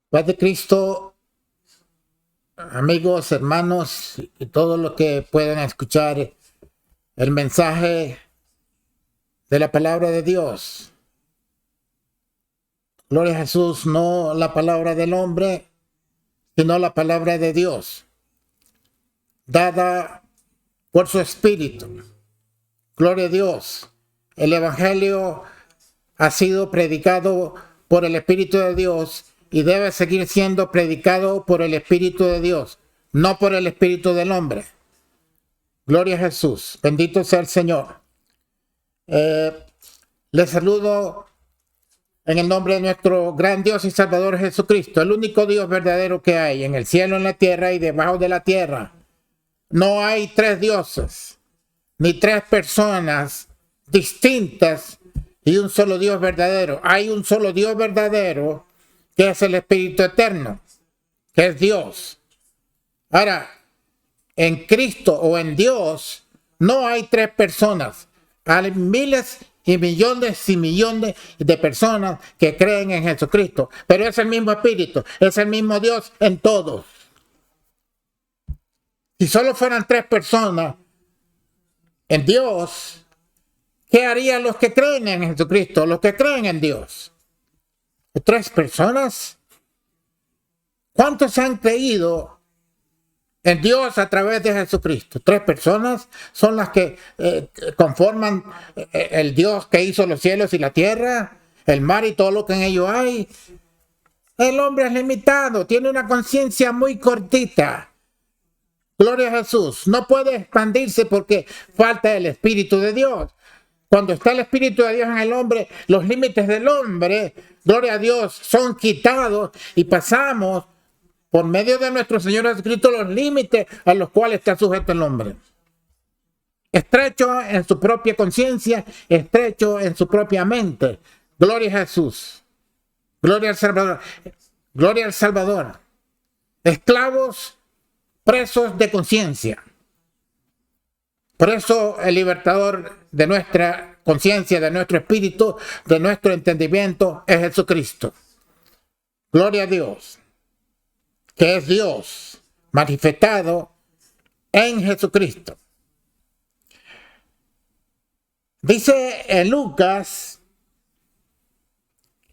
Paz de Cristo, amigos, hermanos y todos los que puedan escuchar el mensaje de la palabra de Dios. Gloria a Jesús, no la palabra del hombre, sino la palabra de Dios, dada por su Espíritu. Gloria a Dios. El Evangelio ha sido predicado por el Espíritu de Dios y debe seguir siendo predicado por el Espíritu de Dios, no por el Espíritu del hombre. Gloria a Jesús. Bendito sea el Señor. Les saludo en el nombre de nuestro gran Dios y Salvador Jesucristo, el único Dios verdadero que hay en el cielo, en la tierra y debajo de la tierra. No hay tres dioses, ni tres personas distintas y un solo Dios verdadero. Hay un solo Dios verdadero que es el Espíritu Eterno, que es Dios. Ahora, en Cristo o en Dios no hay tres personas. Hay miles y millones de personas que creen en Jesucristo, pero es el mismo Espíritu, es el mismo Dios en todos. Si solo fueran tres personas en Dios, ¿qué harían los que creen en Jesucristo, los que creen en Dios? ¿Tres personas? ¿Cuántos han creído en Dios a través de Jesucristo? Tres personas son las que conforman el Dios que hizo los cielos y la tierra, el mar y todo lo que en ello hay. El hombre es limitado, tiene una conciencia muy cortita. Gloria a Jesús. No puede expandirse porque falta el Espíritu de Dios. Cuando está el Espíritu de Dios en el hombre, los límites del hombre, gloria a Dios, son quitados y pasamos por medio de nuestro Señor Jesucristo los límites a los cuales está sujeto el hombre. Estrecho en su propia conciencia, estrecho en su propia mente. Gloria a Jesús. Gloria al Salvador. Gloria al Salvador. Esclavos, presos de conciencia. Por eso el libertador de nuestra conciencia, de nuestro espíritu, de nuestro entendimiento es Jesucristo. Gloria a Dios, que es Dios manifestado en Jesucristo. Dice en Lucas,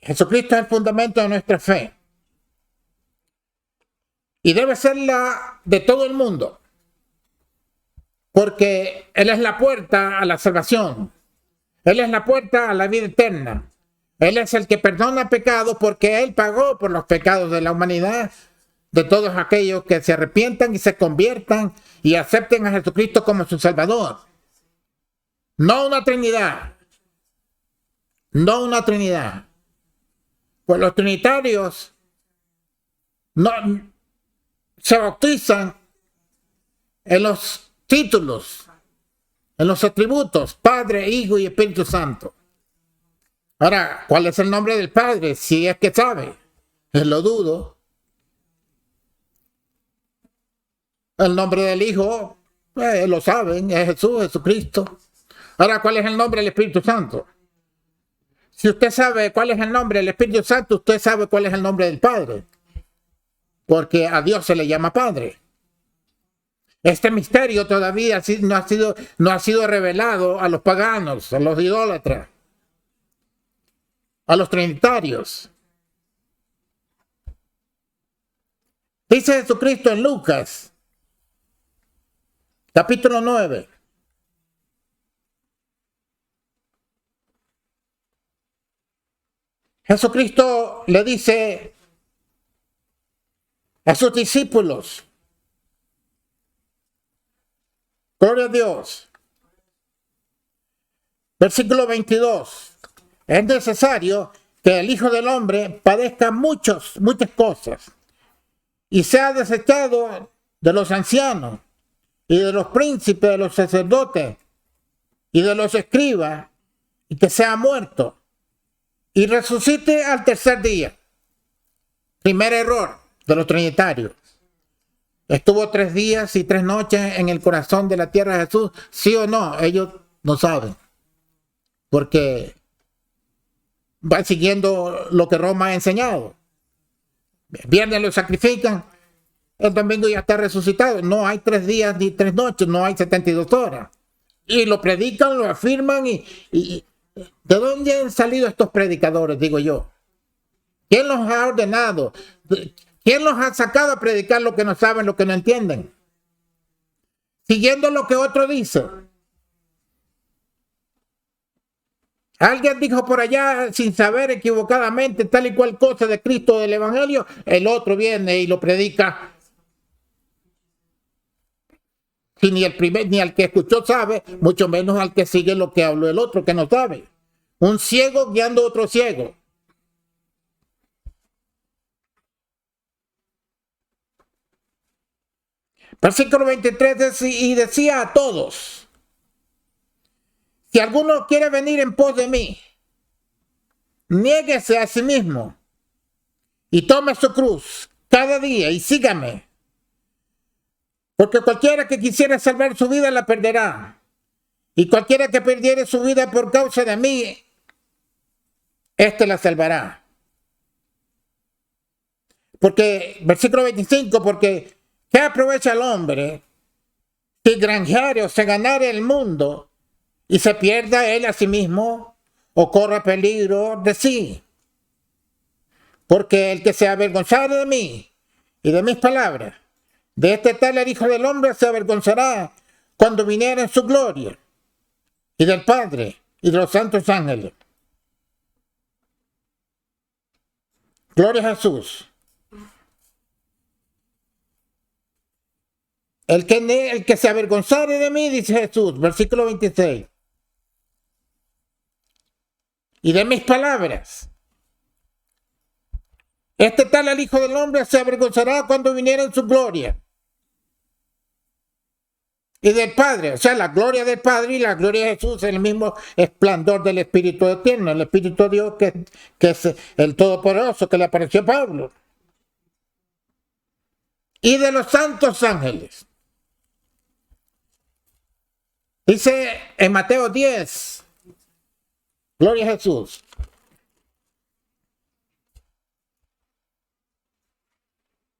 Jesucristo es el fundamento de nuestra fe y debe ser la de todo el mundo, porque Él es la puerta a la salvación. Él es la puerta a la vida eterna. Él es el que perdona pecados porque Él pagó por los pecados de la humanidad, de todos aquellos que se arrepientan y se conviertan y acepten a Jesucristo como su Salvador. No una Trinidad. No una Trinidad. Pues los trinitarios no se bautizan en los títulos, en los atributos, Padre, Hijo y Espíritu Santo. Ahora, ¿cuál es el nombre del Padre? Si es que sabe, lo dudo. El nombre del Hijo, lo saben, es Jesús, Jesucristo. Ahora, ¿cuál es el nombre del Espíritu Santo? Si usted sabe cuál es el nombre del Espíritu Santo, usted sabe cuál es el nombre del Padre. Porque a Dios se le llama Padre. Este misterio todavía no ha sido revelado a los paganos, a los idólatras, a los trinitarios. Dice Jesucristo en Lucas, capítulo 9. Jesucristo le dice a sus discípulos, gloria a Dios. Versículo 22. Es necesario que el Hijo del Hombre padezca muchas cosas y sea desechado de los ancianos y de los príncipes, de los sacerdotes y de los escribas, y que sea muerto y resucite al tercer día. Primer error de los trinitarios. ¿Estuvo 3 días y 3 noches en el corazón de la tierra de Jesús? ¿Sí o no? Ellos no saben. Porque va siguiendo lo que Roma ha enseñado. El viernes lo sacrifican, el domingo ya está resucitado. No hay 3 días ni 3 noches, no hay 72 horas. Y lo predican, lo afirman y ¿de dónde han salido estos predicadores, digo yo? ¿Quién los ha ordenado? ¿Quién los ha sacado a predicar lo que no saben, lo que no entienden? Siguiendo lo que otro dice. Alguien dijo por allá sin saber equivocadamente tal y cual cosa de Cristo, del Evangelio, el otro viene y lo predica. Si ni el primer ni al que escuchó sabe, mucho menos al que sigue lo que habló el otro que no sabe. Un ciego guiando a otro ciego. Versículo 23 y decía a todos: si alguno quiere venir en pos de mí, niéguese a sí mismo y tome su cruz cada día y sígame. Porque cualquiera que quisiera salvar su vida la perderá. Y cualquiera que perdiere su vida por causa de mí, éste la salvará. Porque, versículo 25, porque ¿qué aprovecha el hombre si granjere o se ganare el mundo y se pierda él a sí mismo o corra peligro de sí? Porque el que se avergonzare de mí y de mis palabras, de este tal el Hijo del Hombre se avergonzará cuando viniera en su gloria, y del Padre y de los santos ángeles. Gloria a Jesús. El que se avergonzare de mí, dice Jesús, versículo 26, y de mis palabras, este tal el Hijo del Hombre se avergonzará cuando viniera en su gloria. Y del Padre, o sea, la gloria del Padre y la gloria de Jesús, el mismo esplendor del Espíritu eterno, el Espíritu de Dios que es el Todopoderoso que le apareció a Pablo. Y de los santos ángeles. Dice en Mateo 10, gloria a Jesús.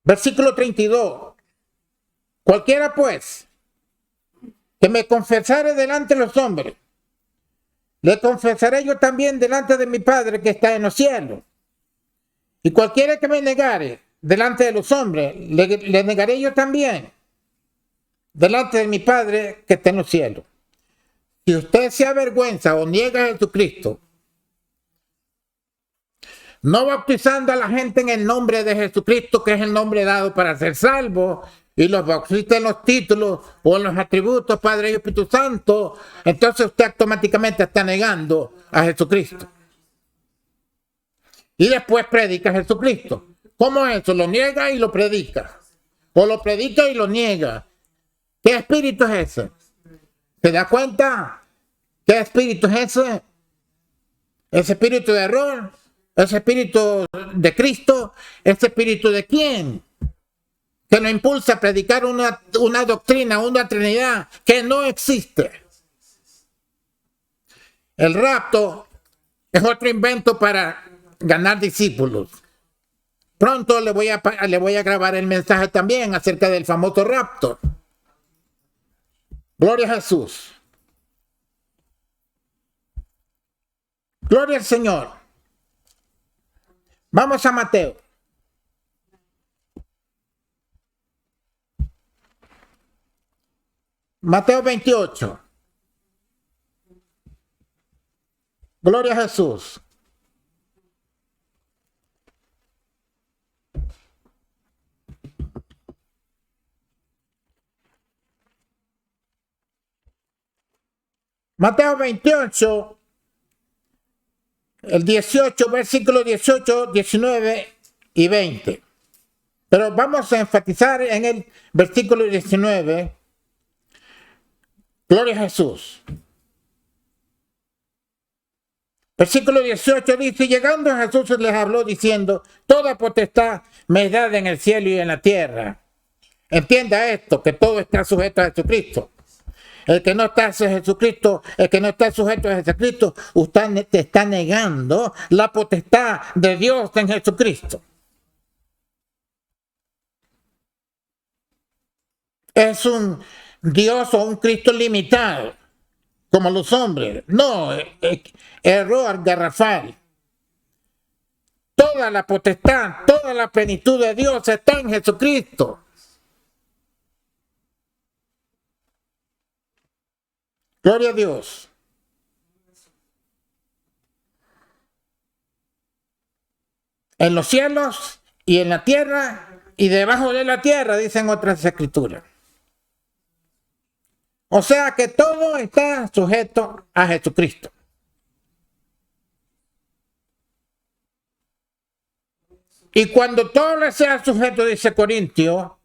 Versículo 32. Cualquiera pues que me confesare delante de los hombres, le confesaré yo también delante de mi Padre que está en los cielos. Y cualquiera que me negare delante de los hombres, le negaré yo también delante de mi Padre que está en los cielos. Si usted se avergüenza o niega a Jesucristo, no bautizando a la gente en el nombre de Jesucristo, que es el nombre dado para ser salvo, y los bautiza en los títulos o en los atributos Padre y Espíritu Santo, entonces usted automáticamente está negando a Jesucristo. Y después predica a Jesucristo. ¿Cómo es eso? Lo niega y lo predica. O lo predica y lo niega. ¿Qué espíritu es ese? ¿Se da cuenta? ¿Qué espíritu es ese? ¿Ese espíritu de error? ¿Ese espíritu de Cristo? ¿Ese espíritu de quién? Que nos impulsa a predicar una doctrina, una trinidad que no existe. El rapto es otro invento para ganar discípulos. Pronto le voy a grabar el mensaje también acerca del famoso rapto. Gloria a Jesús. Gloria al Señor. Vamos a Mateo. Mateo 28. Gloria a Jesús. Mateo 28, el 18, versículos 18, 19 y 20. Pero vamos a enfatizar en el versículo 19. Gloria a Jesús. Versículo 18 dice: llegando a Jesús les habló diciendo: toda potestad me es dada en el cielo y en la tierra. Entienda esto, que todo está sujeto a Jesucristo. El que no está sujeto a Jesucristo, usted te está negando la potestad de Dios en Jesucristo. es un Dios o un Cristo limitado, como los hombres. No, error garrafal. Toda la potestad, toda la plenitud de Dios está en Jesucristo. Gloria a Dios. En los cielos y en la tierra y debajo de la tierra, dicen otras escrituras. O sea que todo está sujeto a Jesucristo. Y cuando todo le sea sujeto, dice Corintio,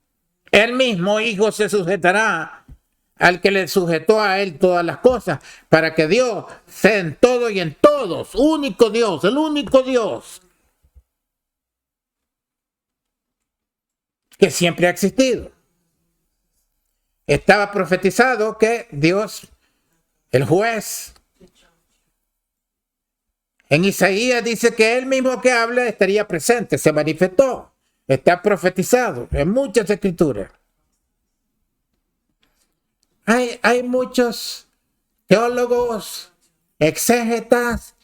el mismo Hijo se sujetará al que le sujetó a él todas las cosas, para que Dios sea en todo y en todos, único Dios, el único Dios que siempre ha existido. Estaba profetizado que Dios, el juez, en Isaías dice que él mismo que habla estaría presente, se manifestó, está profetizado en muchas escrituras. Hay muchos teólogos, exégetas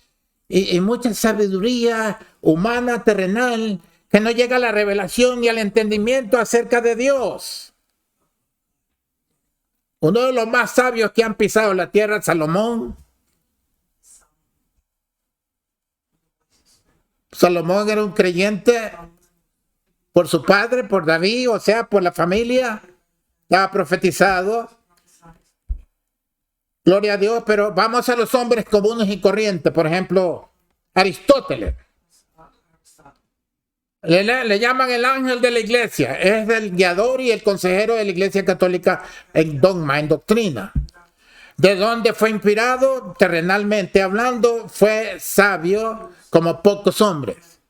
y mucha sabiduría humana, terrenal, que no llega a la revelación y al entendimiento acerca de Dios. Uno de los más sabios que han pisado la tierra, Salomón. Salomón era un creyente por su padre, por David, o sea, por la familia. Estaba profetizado. Gloria a Dios, pero vamos a los hombres comunes y corrientes. Por ejemplo, Aristóteles. Le llaman el ángel de la iglesia. Es el guiador y el consejero de la iglesia católica en dogma, en doctrina. ¿De dónde fue inspirado? Terrenalmente hablando, fue sabio como pocos hombres.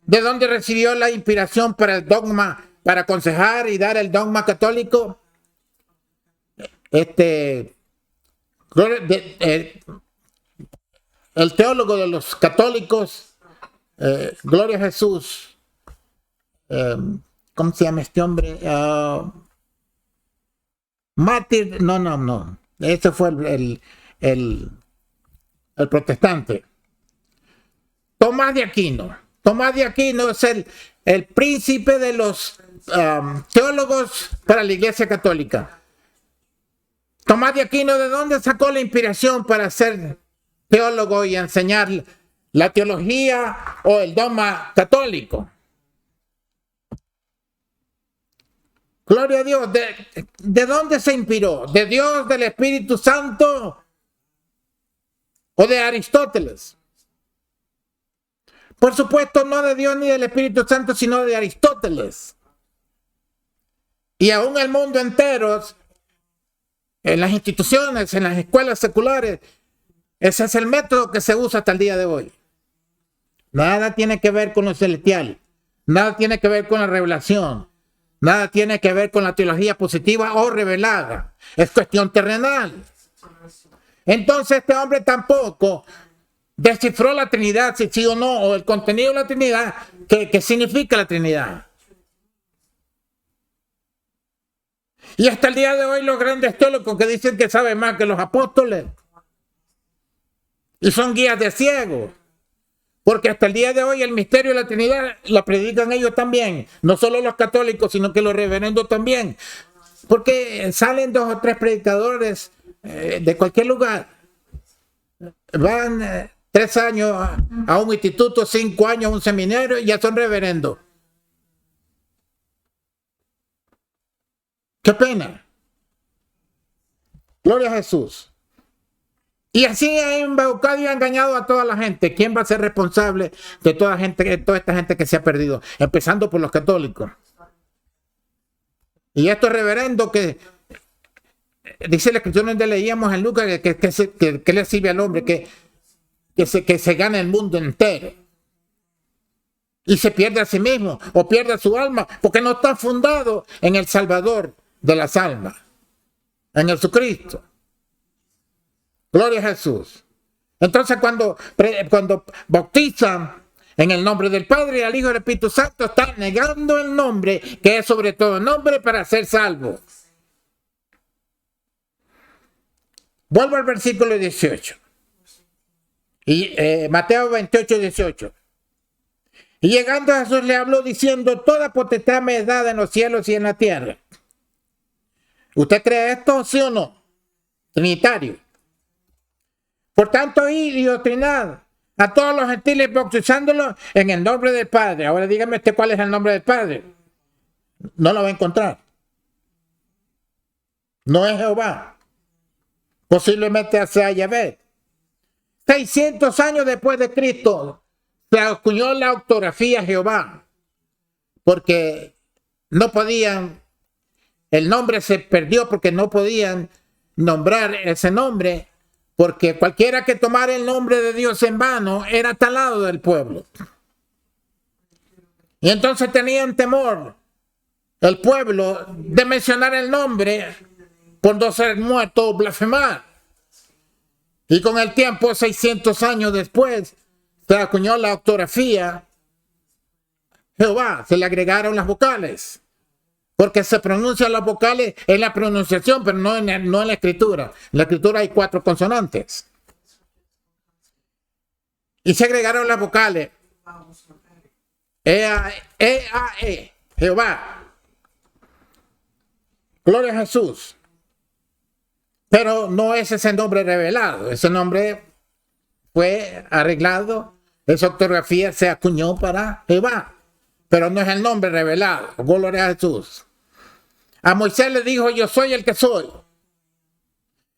¿De dónde recibió la inspiración para el dogma, para aconsejar y dar el dogma católico? El teólogo de los católicos, Gloria a Jesús, ¿cómo se llama este hombre? Mártir, no. Ese fue el protestante. Tomás de Aquino. Tomás de Aquino es el príncipe de los teólogos para la Iglesia Católica. Tomás de Aquino, ¿de dónde sacó la inspiración para ser teólogo y enseñar la teología o el dogma católico? Gloria a Dios. ¿De dónde se inspiró? ¿De Dios, del Espíritu Santo o de Aristóteles? Por supuesto, no de Dios ni del Espíritu Santo, sino de Aristóteles. Y aún el mundo entero, en las instituciones, en las escuelas seculares, ese es el método que se usa hasta el día de hoy. Nada tiene que ver con lo celestial. Nada tiene que ver con la revelación. Nada tiene que ver con la teología positiva o revelada. Es cuestión terrenal. Entonces este hombre tampoco descifró la Trinidad, si sí o no, o el contenido de la Trinidad, ¿qué significa la Trinidad? Y hasta el día de hoy los grandes teólogos que dicen que saben más que los apóstoles y son guías de ciegos. Porque hasta el día de hoy el misterio de la Trinidad lo predican ellos también. No solo los católicos, sino que los reverendos también. Porque salen 2 o 3 predicadores de cualquier lugar. Van 3 años a un instituto, 5 años a un seminario y ya son reverendos. ¡Qué pena! Gloria a Jesús. Y así ha embaucado y ha engañado a toda la gente. ¿Quién va a ser responsable de toda esta gente que se ha perdido? Empezando por los católicos. Y estos reverendos que dice la escritura donde leíamos en Lucas que le sirve al hombre que se gana el mundo entero y se pierde a sí mismo o pierde su alma porque no está fundado en el Salvador de las almas, en Jesucristo. Gloria a Jesús. Entonces cuando bautizan en el nombre del Padre, al Hijo y al Espíritu Santo, está negando el nombre, que es sobre todo nombre, para ser salvo. Vuelvo al versículo 18. Y Mateo 28, 18. Y llegando a Jesús le habló diciendo: toda potestad me es dada en los cielos y en la tierra. ¿Usted cree esto, sí o no? Trinitario. Por tanto, id y doctrinad a todos los gentiles, bautizándolos en el nombre del Padre. Ahora dígame usted cuál es el nombre del Padre. No lo va a encontrar. No es Jehová. Posiblemente sea Yahvé. 600 años después de Cristo se acuñó la ortografía Jehová, porque no podían, el nombre se perdió porque no podían nombrar ese nombre, porque cualquiera que tomara el nombre de Dios en vano era talado del pueblo. Y entonces tenían temor el pueblo de mencionar el nombre por no ser muerto o blasfemar. Y con el tiempo, 600 años después, se acuñó la ortografía Jehová, se le agregaron las vocales, porque se pronuncian las vocales en la pronunciación, pero no en la escritura. En la escritura hay 4 consonantes. Y se agregaron las vocales. E-A-E, Jehová. Gloria a Jesús. Pero no es ese nombre revelado. Ese nombre fue arreglado. Esa ortografía se acuñó para Jehová. Pero no es el nombre revelado. Gloria a Jesús. A Moisés le dijo: yo soy el que soy.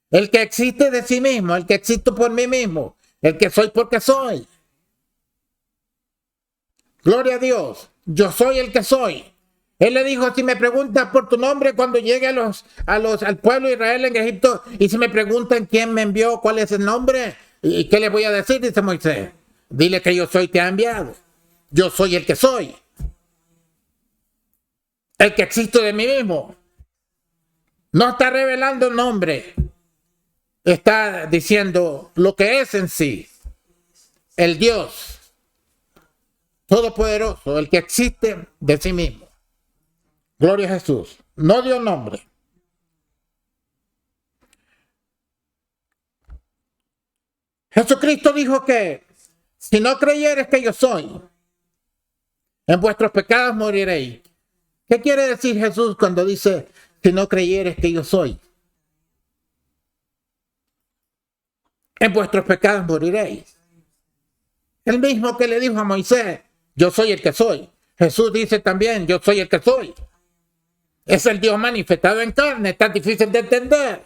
El que existe de sí mismo. El que existo por mí mismo. El que soy porque soy. Gloria a Dios. Yo soy el que soy. Él le dijo: si me preguntas por tu nombre cuando llegue al pueblo de Israel en Egipto, y si me preguntan quién me envió, cuál es el nombre, ¿y qué le voy a decir? Dice Moisés: dile que yo soy, te ha enviado. Yo soy el que soy. El que existo de mí mismo. No está revelando el nombre. Está diciendo lo que es en sí. El Dios Todopoderoso, el que existe de sí mismo. Gloria a Jesús. No dio nombre. Jesucristo dijo que si no creyeres que yo soy, en vuestros pecados moriréis. ¿Qué quiere decir Jesús cuando dice si no creyeres que yo soy? En vuestros pecados moriréis. El mismo que le dijo a Moisés: yo soy el que soy. Jesús dice también: yo soy el que soy. Es el Dios manifestado en carne. Está difícil de entender.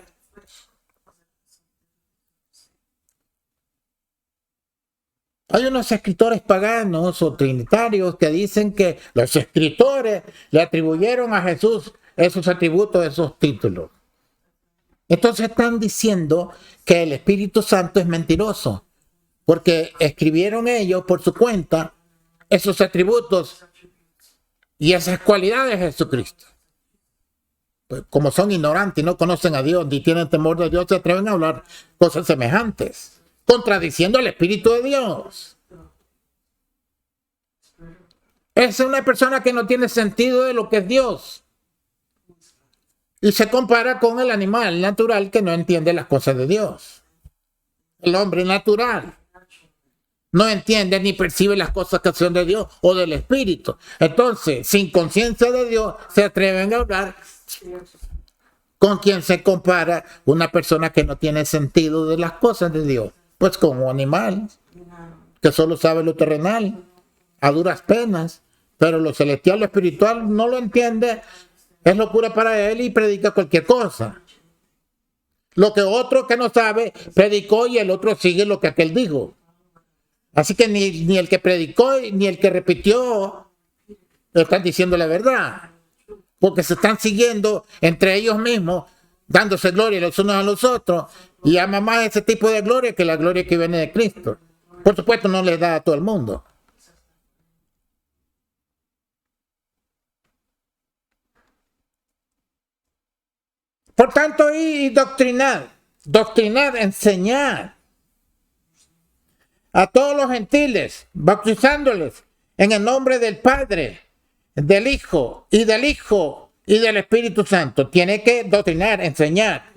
Hay unos escritores paganos o trinitarios que dicen que los escritores le atribuyeron a Jesús esos atributos, esos títulos. Entonces están diciendo que el Espíritu Santo es mentiroso, porque escribieron ellos por su cuenta esos atributos y esas cualidades de Jesucristo. Pues como son ignorantes y no conocen a Dios ni tienen temor de Dios, se atreven a hablar cosas semejantes, contradiciendo al Espíritu de Dios. Es una persona que no tiene sentido de lo que es Dios. Y se compara con el animal natural que no entiende las cosas de Dios. El hombre natural no entiende ni percibe las cosas que son de Dios o del Espíritu. Entonces, sin conciencia de Dios, se atreven a hablar con quien se compara una persona que no tiene sentido de las cosas de Dios. Pues como animal, que solo sabe lo terrenal, a duras penas, pero lo celestial, lo espiritual, no lo entiende, es locura para él y predica cualquier cosa. Lo que otro que no sabe, predicó y el otro sigue lo que aquel dijo. Así que ni el que predicó ni el que repitió están diciendo la verdad, porque se están siguiendo entre ellos mismos, dándose gloria los unos a los otros, y ama más ese tipo de gloria que la gloria que viene de Cristo. Por supuesto, no les da a todo el mundo. Por tanto, y doctrinar, enseñar a todos los gentiles, bautizándoles en el nombre del Padre, del Hijo y del Espíritu Santo. Tiene que doctrinar, enseñar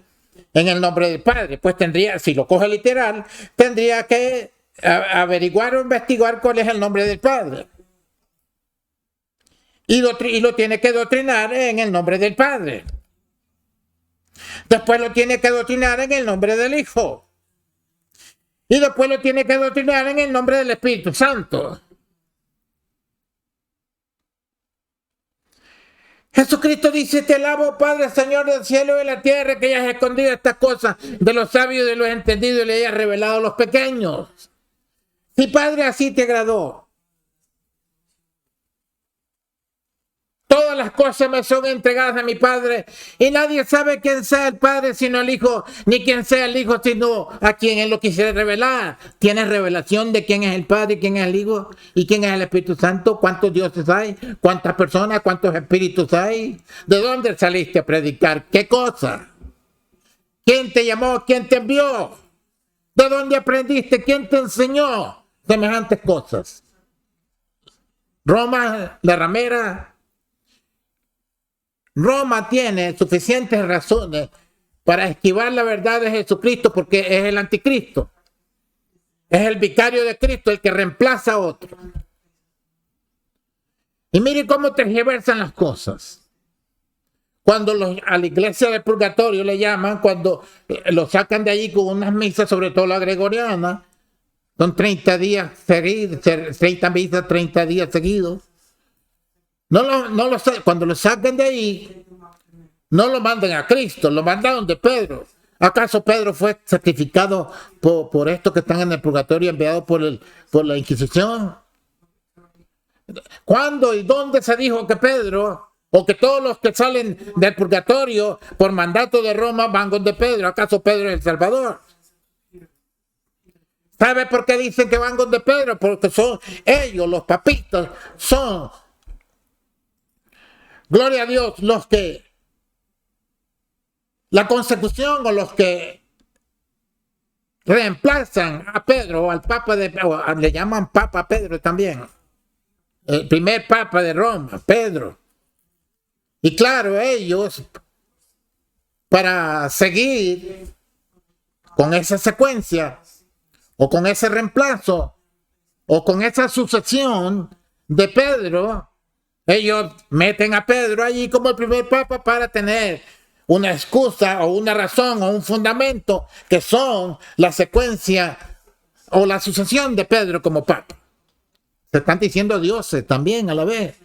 en el nombre del Padre. Pues tendría, si lo coge literal, tendría que averiguar o investigar cuál es el nombre del Padre. Y lo tiene que doctrinar en el nombre del Padre. Después lo tiene que doctrinar en el nombre del Hijo. Y después lo tiene que doctrinar en el nombre del Espíritu Santo. Jesucristo dice: te alabo, Padre, Señor del cielo y de la tierra, que hayas escondido estas cosas de los sabios y de los entendidos y le hayas revelado a los pequeños. Si, Padre, así te agradó. Todas las cosas me son entregadas a mi Padre, y nadie sabe quién sea el Padre sino el Hijo, ni quién sea el Hijo sino a quien Él lo quisiera revelar. ¿Tienes revelación de quién es el Padre, quién es el Hijo y quién es el Espíritu Santo? ¿Cuántos dioses hay? ¿Cuántas personas? ¿Cuántos espíritus hay? ¿De dónde saliste a predicar? ¿Qué cosa? ¿Quién te llamó? ¿Quién te envió? ¿De dónde aprendiste? ¿Quién te enseñó semejantes cosas? Roma, la ramera. Roma tiene suficientes razones para esquivar la verdad de Jesucristo, porque es el anticristo. Es el vicario de Cristo, el que reemplaza a otro. Y mire cómo tergiversan las cosas. Cuando a la iglesia del purgatorio le llaman, cuando lo sacan de allí con unas misas, sobre todo la gregoriana, son 30 días seguidos, 30 misas, 30 días seguidos. Cuando lo sacan de ahí, no lo mandan a Cristo, lo mandaron de Pedro. ¿Acaso Pedro fue sacrificado por estos que están en el purgatorio, enviados por la Inquisición? ¿Cuándo y dónde se dijo que Pedro, o que todos los que salen del purgatorio por mandato de Roma van con de Pedro? ¿Acaso Pedro es el Salvador? ¿Sabe por qué dicen que van con de Pedro? Porque son ellos, los papistas, son, gloria a Dios, los que, la consecución, o los que reemplazan a Pedro, o al Papa le llaman Papa Pedro también. El primer Papa de Roma, Pedro. Y claro, ellos, para seguir con esa secuencia, o con ese reemplazo, o con esa sucesión de Pedro, ellos meten a Pedro allí como el primer papa para tener una excusa o una razón o un fundamento, que son la secuencia o la sucesión de Pedro como papa. Se están diciendo dioses también a la vez.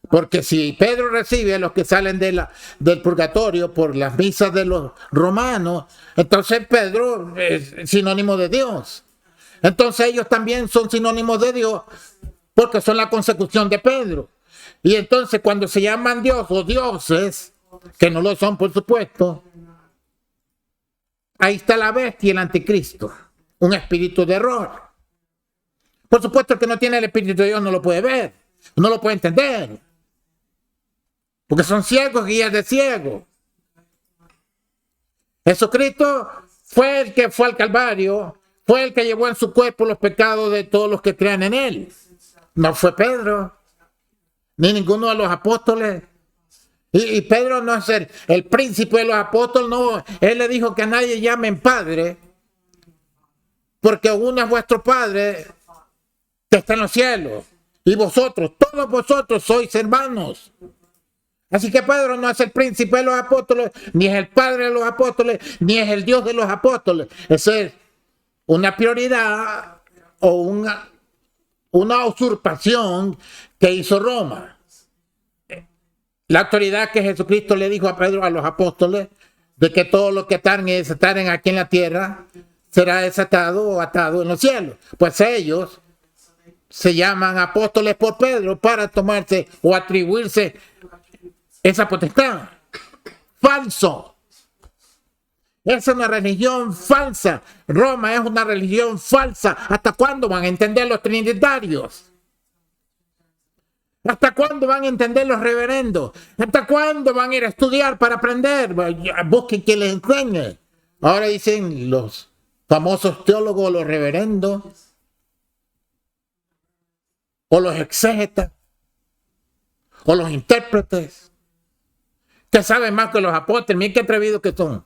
Porque si Pedro recibe a los que salen del purgatorio por las misas de los romanos, entonces Pedro es sinónimo de Dios. Entonces ellos también son sinónimos de Dios, porque son la consecución de Pedro. Y entonces cuando se llaman Dios o dioses, que no lo son por supuesto, ahí está la bestia y el anticristo, un espíritu de error. Por supuesto, el que no tiene el espíritu de Dios no lo puede ver, no lo puede entender, porque son ciegos, guías de ciegos. Jesucristo fue el que fue al Calvario, fue el que llevó en su cuerpo los pecados de todos los que crean en él. No fue Pedro, ni ninguno de los apóstoles. Y Pedro no es el príncipe de los apóstoles, no. Él le dijo que a nadie llamen padre, porque uno es vuestro Padre que está en los cielos, y vosotros, todos vosotros sois hermanos. Así que Pedro no es el príncipe de los apóstoles, ni es el padre de los apóstoles, ni es el Dios de los apóstoles. Eso es una prioridad o una usurpación que hizo Roma. La autoridad que Jesucristo le dijo a Pedro, a los apóstoles, de que todo lo que ataren y desataren aquí en la tierra será desatado o atado en los cielos. Pues ellos se llaman apóstoles por Pedro para tomarse o atribuirse esa potestad. Falso. Es una religión falsa. Roma es una religión falsa. ¿Hasta cuándo van a entender los trinitarios? ¿Hasta cuándo van a entender los reverendos? ¿Hasta cuándo van a ir a estudiar para aprender? Busquen quien les enseñe. Ahora dicen los famosos teólogos, los reverendos, o los exégetas, o los intérpretes, que saben más que los apóstoles. Miren qué atrevidos que son.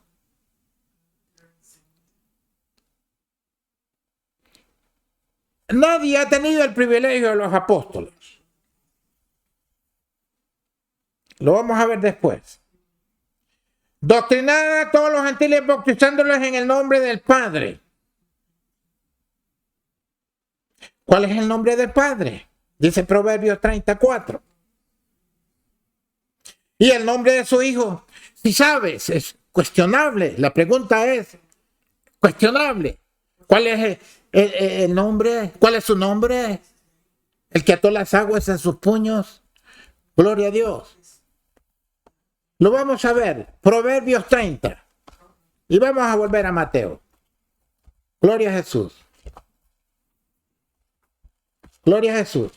Nadie ha tenido el privilegio de los apóstoles. Lo vamos a ver después. Doctrinar a todos los gentiles bautizándolos en el nombre del Padre. ¿Cuál es el nombre del Padre? Dice Proverbios 34. Y el nombre de su Hijo, si sabes, es cuestionable. La pregunta es cuestionable. ¿Cuál es el nombre? ¿Cuál es su nombre? El que ató las aguas en sus puños. Gloria a Dios. Lo vamos a ver. Proverbios 30. Y vamos a volver a Mateo. Gloria a Jesús. Gloria a Jesús.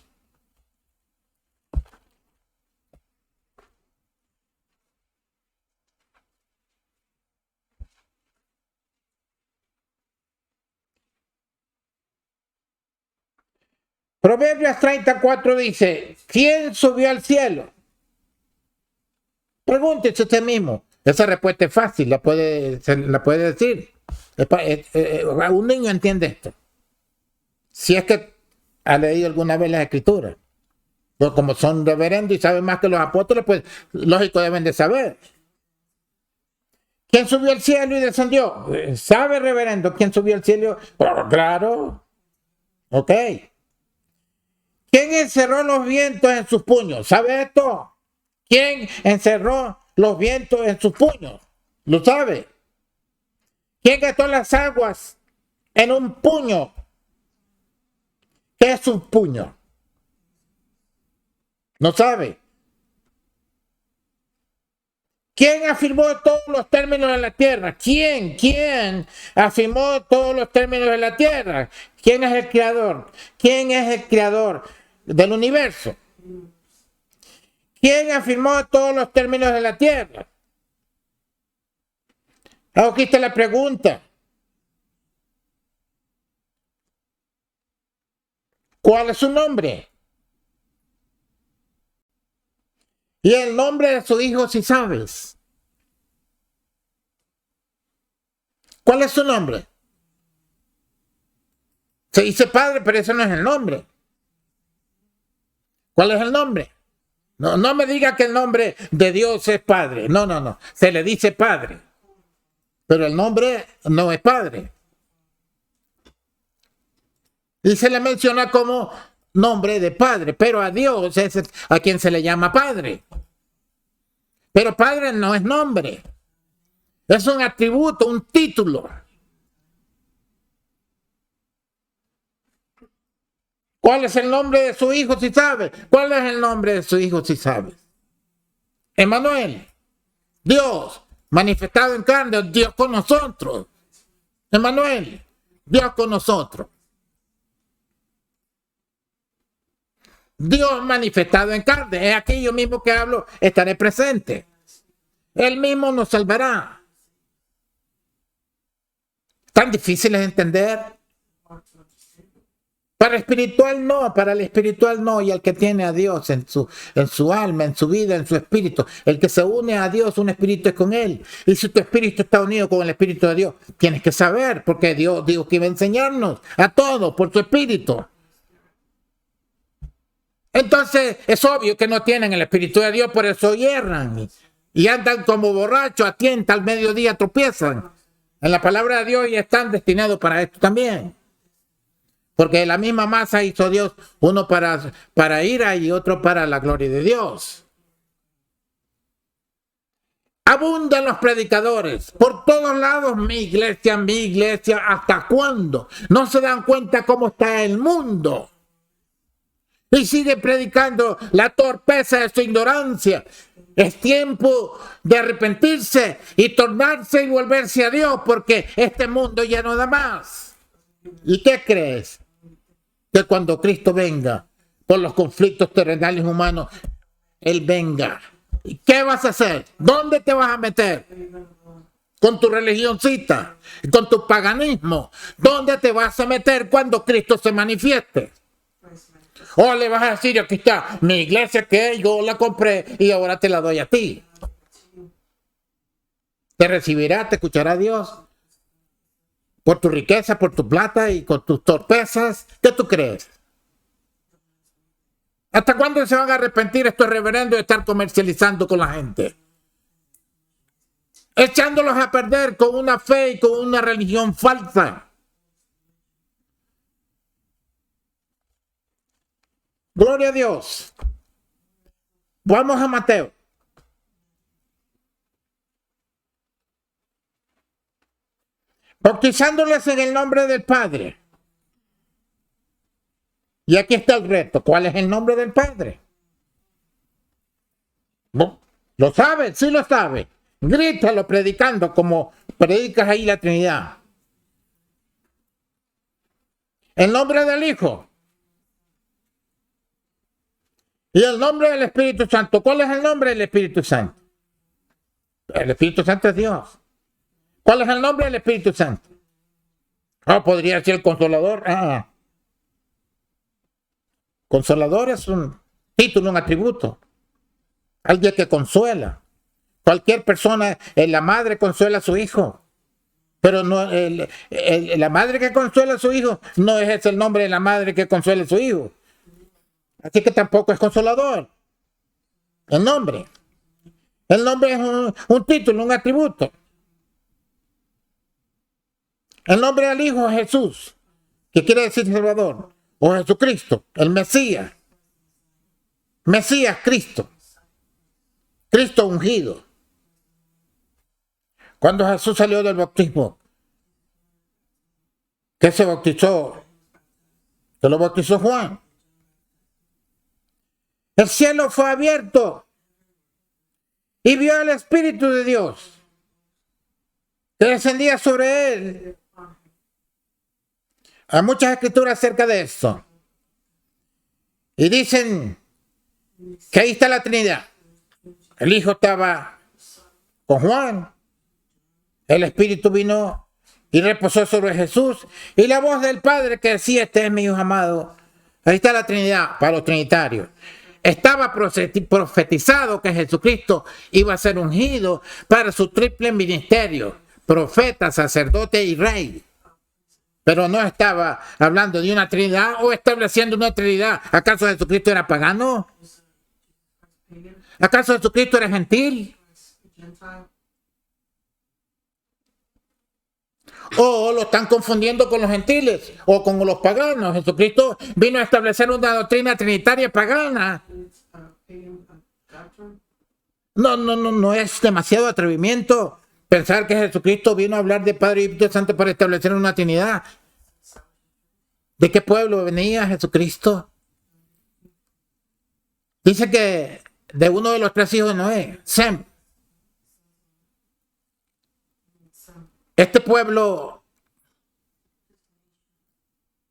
Proverbios 34 dice, ¿quién subió al cielo? Pregúntese usted mismo. Esa respuesta es fácil, la puede decir. Un niño entiende esto. Si es que ha leído alguna vez las escrituras. Pero como son reverendos y saben más que los apóstoles, pues lógico deben de saber. ¿Quién subió al cielo y descendió? ¿Sabe, reverendo, quién subió al cielo? Oh, claro. Ok. ¿Quién encerró los vientos en sus puños? ¿Sabe esto? ¿Quién encerró los vientos en sus puños? ¿Lo sabe? ¿Quién ató las aguas en un puño? ¿Qué es un puño? ¿No sabe? ¿Quién afirmó todos los términos de la tierra? ¿Quién afirmó todos los términos de la tierra? ¿Quién es el creador? ¿Quién es el creador del universo? ¿Quién afirmó todos los términos de la tierra? Aquí está la pregunta. ¿Cuál es su nombre? Y el nombre de su hijo, si sabes. ¿Cuál es su nombre? Se dice padre, pero ese no es el nombre. ¿Cuál es el nombre? No me diga que el nombre de Dios es padre. No. Se le dice padre. Pero el nombre no es padre. Y se le menciona como nombre de padre. Pero a Dios es a quien se le llama padre. Pero padre no es nombre. Es un atributo, un título. ¿Cuál es el nombre de su hijo si sabe? ¿Cuál es el nombre de su hijo si sabe? Emmanuel. Dios manifestado en carne, Dios con nosotros. Emmanuel. Dios con nosotros. Dios manifestado en carne. Es aquello mismo que hablo, estaré presente. Él mismo nos salvará. ¿Tan difícil es entender? Para el espiritual no, y el que tiene a Dios en su alma, en su vida, en su espíritu, el que se une a Dios, un espíritu es con él. Y si tu espíritu está unido con el espíritu de Dios, tienes que saber, porque Dios dijo que iba a enseñarnos a todos por su espíritu. Entonces es obvio que no tienen el espíritu de Dios, por eso hierran y andan como borrachos, a tienta, al mediodía tropiezan. En la palabra de Dios ya están destinados para esto también. Porque la misma masa hizo Dios, uno para ira y otro para la gloria de Dios. Abundan los predicadores por todos lados, mi iglesia, ¿hasta cuándo? No se dan cuenta cómo está el mundo. Y sigue predicando la torpeza de su ignorancia. Es tiempo de arrepentirse y tornarse y volverse a Dios, porque este mundo ya no da más. ¿Y qué crees? Que cuando Cristo venga por los conflictos terrenales humanos, Él venga. ¿Y qué vas a hacer? ¿Dónde te vas a meter? Con tu religioncita, con tu paganismo. ¿Dónde te vas a meter cuando Cristo se manifieste? O le vas a decir, aquí está mi iglesia que yo la compré y ahora te la doy a ti. Te recibirá, te escuchará Dios por tu riqueza, por tu plata y con tus torpezas. ¿Qué tú crees? ¿Hasta cuándo se van a arrepentir estos reverendos de estar comercializando con la gente? Echándolos a perder con una fe y con una religión falsa. Gloria a Dios. Vamos a Mateo. Bautizándoles en el nombre del Padre. Y aquí está el reto. ¿Cuál es el nombre del Padre? ¿Lo sabe? Sí lo sabe. Grítalo predicando como predicas ahí la Trinidad. El nombre del Hijo. Y el nombre del Espíritu Santo. ¿Cuál es el nombre del Espíritu Santo? El Espíritu Santo es Dios. ¿Cuál es el nombre del Espíritu Santo? Podría ser el Consolador. Consolador es un título, un atributo. Alguien que consuela. Cualquier persona, la madre consuela a su hijo. Pero no, la madre que consuela a su hijo no es ese el nombre de la madre que consuela a su hijo. Así que tampoco es consolador. El nombre. El nombre es un título, un atributo. El nombre del Hijo es Jesús, que quiere decir Salvador, o Jesucristo, el Mesías. Mesías, Cristo. Cristo ungido. Cuando Jesús salió del bautismo, ¿qué se bautizó? Se lo bautizó Juan. El cielo fue abierto y vio al Espíritu de Dios que descendía sobre él. Hay muchas escrituras acerca de esto. Y dicen que ahí está la Trinidad. El Hijo estaba con Juan. El Espíritu vino y reposó sobre Jesús. Y la voz del Padre que decía, este es mi Hijo amado. Ahí está la Trinidad para los trinitarios. Estaba profetizado que Jesucristo iba a ser ungido para su triple ministerio. Profeta, sacerdote y rey. Pero no estaba hablando de una Trinidad o estableciendo una Trinidad. ¿Acaso Jesucristo era pagano? ¿Acaso Jesucristo era gentil? O lo están confundiendo con los gentiles o con los paganos. Jesucristo vino a establecer una doctrina trinitaria pagana. No es demasiado atrevimiento pensar que Jesucristo vino a hablar de Padre y Espíritu Santo para establecer una Trinidad. ¿De qué pueblo venía Jesucristo? Dice que de uno de los 3 hijos de Noé, Sem. Este pueblo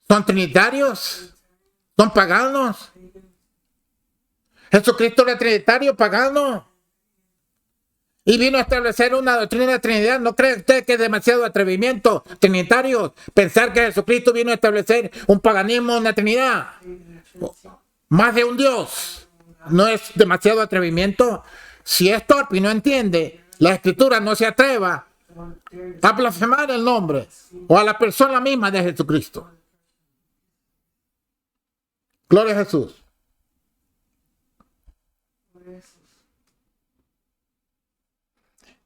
son trinitarios, son paganos. Jesucristo era trinitario, pagano. Y vino a establecer una doctrina de Trinidad. ¿No cree usted que es demasiado atrevimiento trinitario pensar que Jesucristo vino a establecer un paganismo, una Trinidad? Más de un Dios. ¿No es demasiado atrevimiento? Si es torpe y no entiende, la Escritura no se atreva a blasfemar el nombre o a la persona misma de Jesucristo. Gloria a Jesús.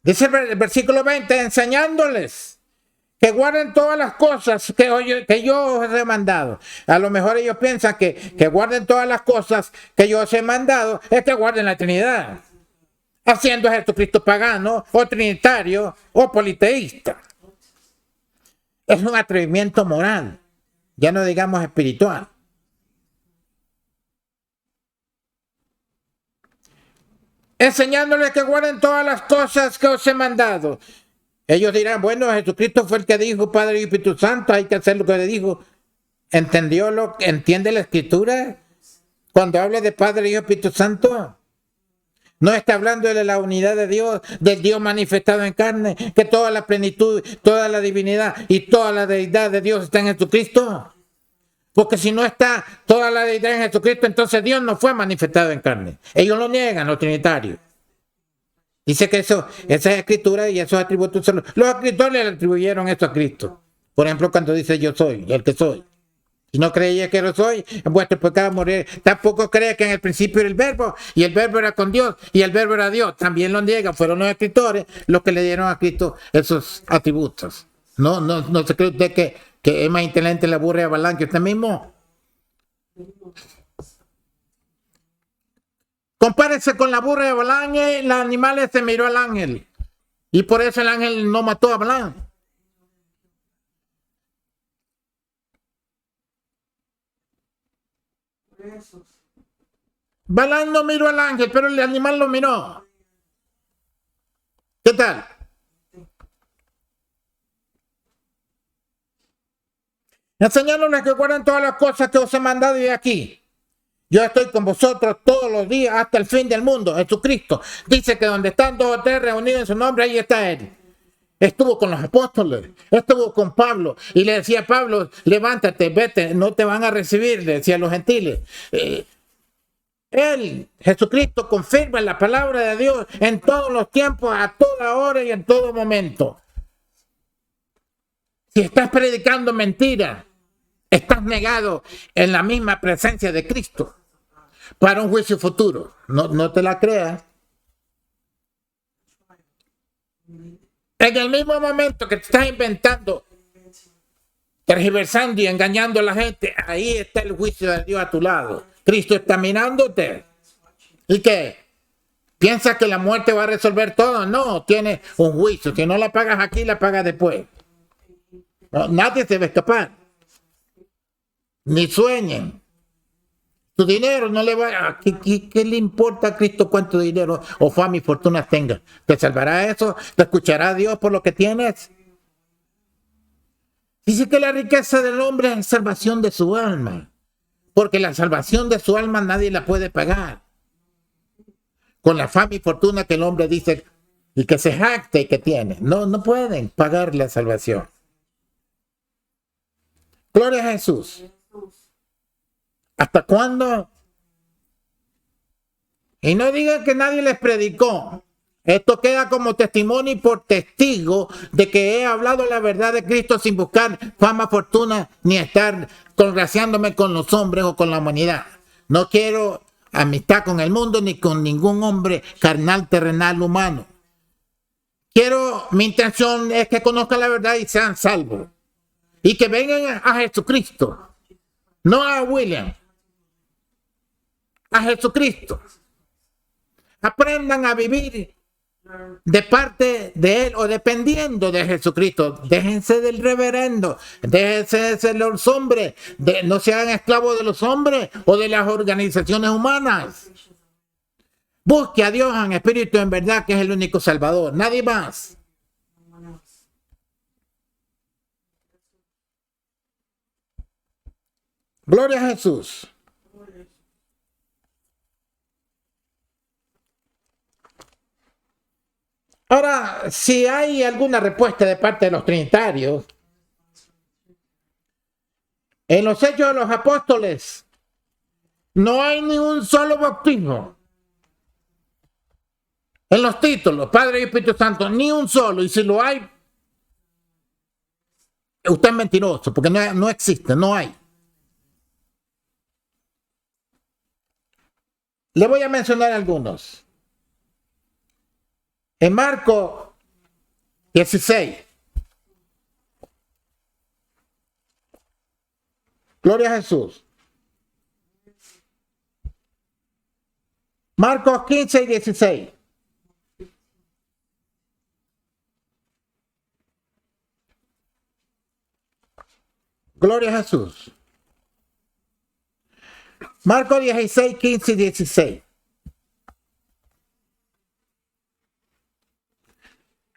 Dice el versículo 20, enseñándoles que guarden todas las cosas que yo os he mandado. A lo mejor ellos piensan que guarden todas las cosas que yo os he mandado, es que guarden la Trinidad, haciendo a Jesucristo pagano, o trinitario, o politeísta. Es un atrevimiento moral, ya no digamos espiritual. Enseñándoles que guarden todas las cosas que os he mandado. Ellos dirán, bueno, Jesucristo fue el que dijo Padre y Espíritu Santo, hay que hacer lo que le dijo. ¿Entiende la Escritura? Cuando habla de Padre y Espíritu Santo, no está hablando de la unidad de Dios, del Dios manifestado en carne, que toda la plenitud, toda la divinidad y toda la deidad de Dios está en Jesucristo. Porque si no está toda la deidad en Jesucristo, entonces Dios no fue manifestado en carne. Ellos lo niegan, los trinitarios. Dice que esa escritura y esos atributos, los escritores le atribuyeron esto a Cristo. Por ejemplo, cuando dice yo soy, el que soy. Si no creía que lo soy, en vuestro pecado morir. Tampoco cree que en el principio era el verbo, y el verbo era con Dios, y el verbo era Dios. También lo niegan, fueron los escritores los que le dieron a Cristo esos atributos. No se cree usted que es más inteligente la burra de Balaam que usted mismo. Compárese con la burra de Balaam, el animal se miró al ángel. Y por eso el ángel no mató a Balaam. Balaam no miró al ángel, pero el animal lo miró. ¿Qué tal? Enseñándoles que guarden todas las cosas que os he mandado y aquí. Yo estoy con vosotros todos los días hasta el fin del mundo. Jesucristo dice que donde están dos o tres reunidos en su nombre, ahí está Él. Estuvo con los apóstoles, estuvo con Pablo y le decía a Pablo, levántate, vete, no te van a recibir, le decía a los gentiles. Él, Jesucristo, confirma la palabra de Dios en todos los tiempos, a toda hora y en todo momento. Si estás predicando mentira, estás negado en la misma presencia de Cristo para un juicio futuro. No te la creas. En el mismo momento que te estás inventando, tergiversando y engañando a la gente, ahí está el juicio de Dios a tu lado. Cristo está mirándote. ¿Y qué? ¿Piensas que la muerte va a resolver todo? No, tiene un juicio. Si no la pagas aquí, la pagas después. No, nadie se va a escapar. Ni sueñen. Tu dinero no le va. ¿Qué le importa a Cristo cuánto dinero o fama y fortuna tenga? ¿Te salvará eso? ¿Te escuchará Dios por lo que tienes? Dice que la riqueza del hombre es la salvación de su alma. Porque la salvación de su alma nadie la puede pagar. Con la fama y fortuna que el hombre dice y que se jacte y que tiene. No pueden pagar la salvación. Gloria a Jesús. ¿Hasta cuándo? Y no digan que nadie les predicó. Esto queda como testimonio y por testigo de que he hablado la verdad de Cristo sin buscar fama, fortuna, ni estar congraciándome con los hombres o con la humanidad. No quiero amistad con el mundo ni con ningún hombre carnal, terrenal, humano. Mi intención es que conozcan la verdad y sean salvos. Y que vengan a Jesucristo. No a William. A Jesucristo. Aprendan a vivir de parte de Él o dependiendo de Jesucristo. Déjense del reverendo, déjense de los hombres, no sean esclavos de los hombres o de las organizaciones humanas. Busque a Dios en espíritu en verdad, que es el único salvador, nadie más. Gloria a Jesús. Ahora, si hay alguna respuesta de parte de los trinitarios, en los Hechos de los Apóstoles no hay ni un solo bautismo. En los títulos, Padre y Espíritu Santo, ni un solo. Y si lo hay, usted es mentiroso, porque no existe, no hay. Le voy a mencionar algunos. En Marcos 16. Gloria a Jesús. Marcos 15 y 16. Gloria a Jesús. Marcos 16, 15 y 16.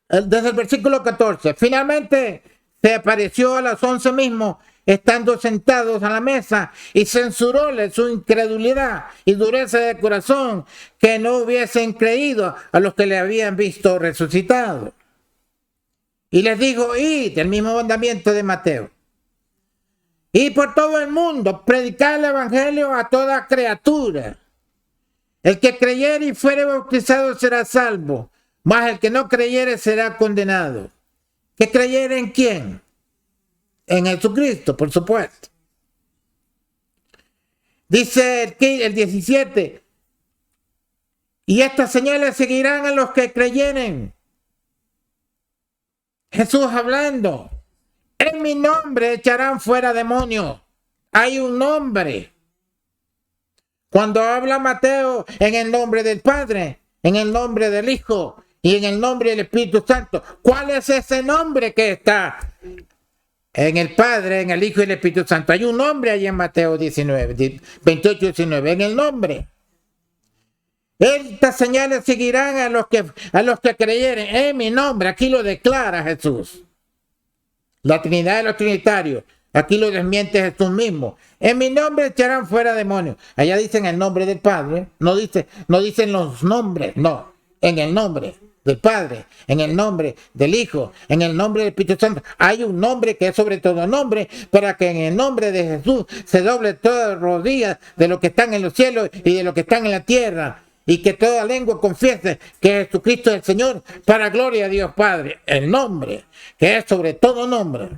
Desde el versículo 14. Finalmente se apareció a las 11 mismo, estando sentados a la mesa, y censuróle su incredulidad y dureza de corazón, que no hubiesen creído a los que le habían visto resucitado. Y les dijo, id, el mismo mandamiento de Mateo. y por todo el mundo, predicar el evangelio a toda criatura. El que creyere y fuere bautizado será salvo, mas el que no creyere será condenado. ¿Que creyere en quién? En Jesucristo, por supuesto. Dice el 17, y estas señales seguirán a los que creyeren. Jesús hablando, en mi nombre echarán fuera demonios. Hay un nombre. Cuando habla Mateo, en el nombre del Padre, en el nombre del Hijo y en el nombre del Espíritu Santo, ¿cuál es ese nombre que está en el Padre, en el Hijo y el Espíritu Santo? Hay un nombre ahí en Mateo 19, 28, 19, en el nombre. Estas señales seguirán a los que creyeren en mi nombre. Aquí lo declara Jesús. La Trinidad de los Trinitarios. Aquí lo desmiente Jesús mismo. En mi nombre echarán fuera demonios. Allá dicen el nombre del Padre. No dicen los nombres. No. En el nombre del Padre. En el nombre del Hijo. En el nombre del Espíritu Santo. Hay un nombre que es sobre todo nombre. Para que en el nombre de Jesús se doble todas las rodillas de los que están en los cielos y de los que están en la tierra. Y que toda lengua confiese que Jesucristo es el Señor, para gloria a Dios Padre. El nombre, que es sobre todo nombre.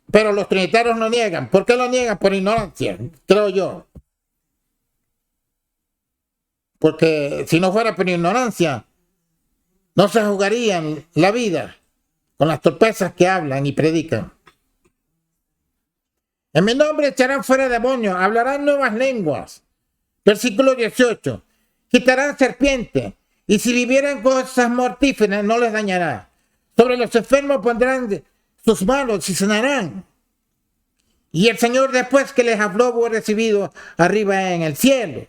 Pero los trinitarios lo niegan. ¿Por qué lo niegan? Por ignorancia, creo yo. Porque si no fuera por ignorancia, no se jugarían la vida con las torpezas que hablan y predican. En mi nombre echarán fuera demonios, hablarán nuevas lenguas. Versículo 18. Quitarán serpientes, y si vivieran cosas mortíferas no les dañará. Sobre los enfermos pondrán sus manos y sanarán. Y el Señor, después que les habló, fue recibido arriba en el cielo.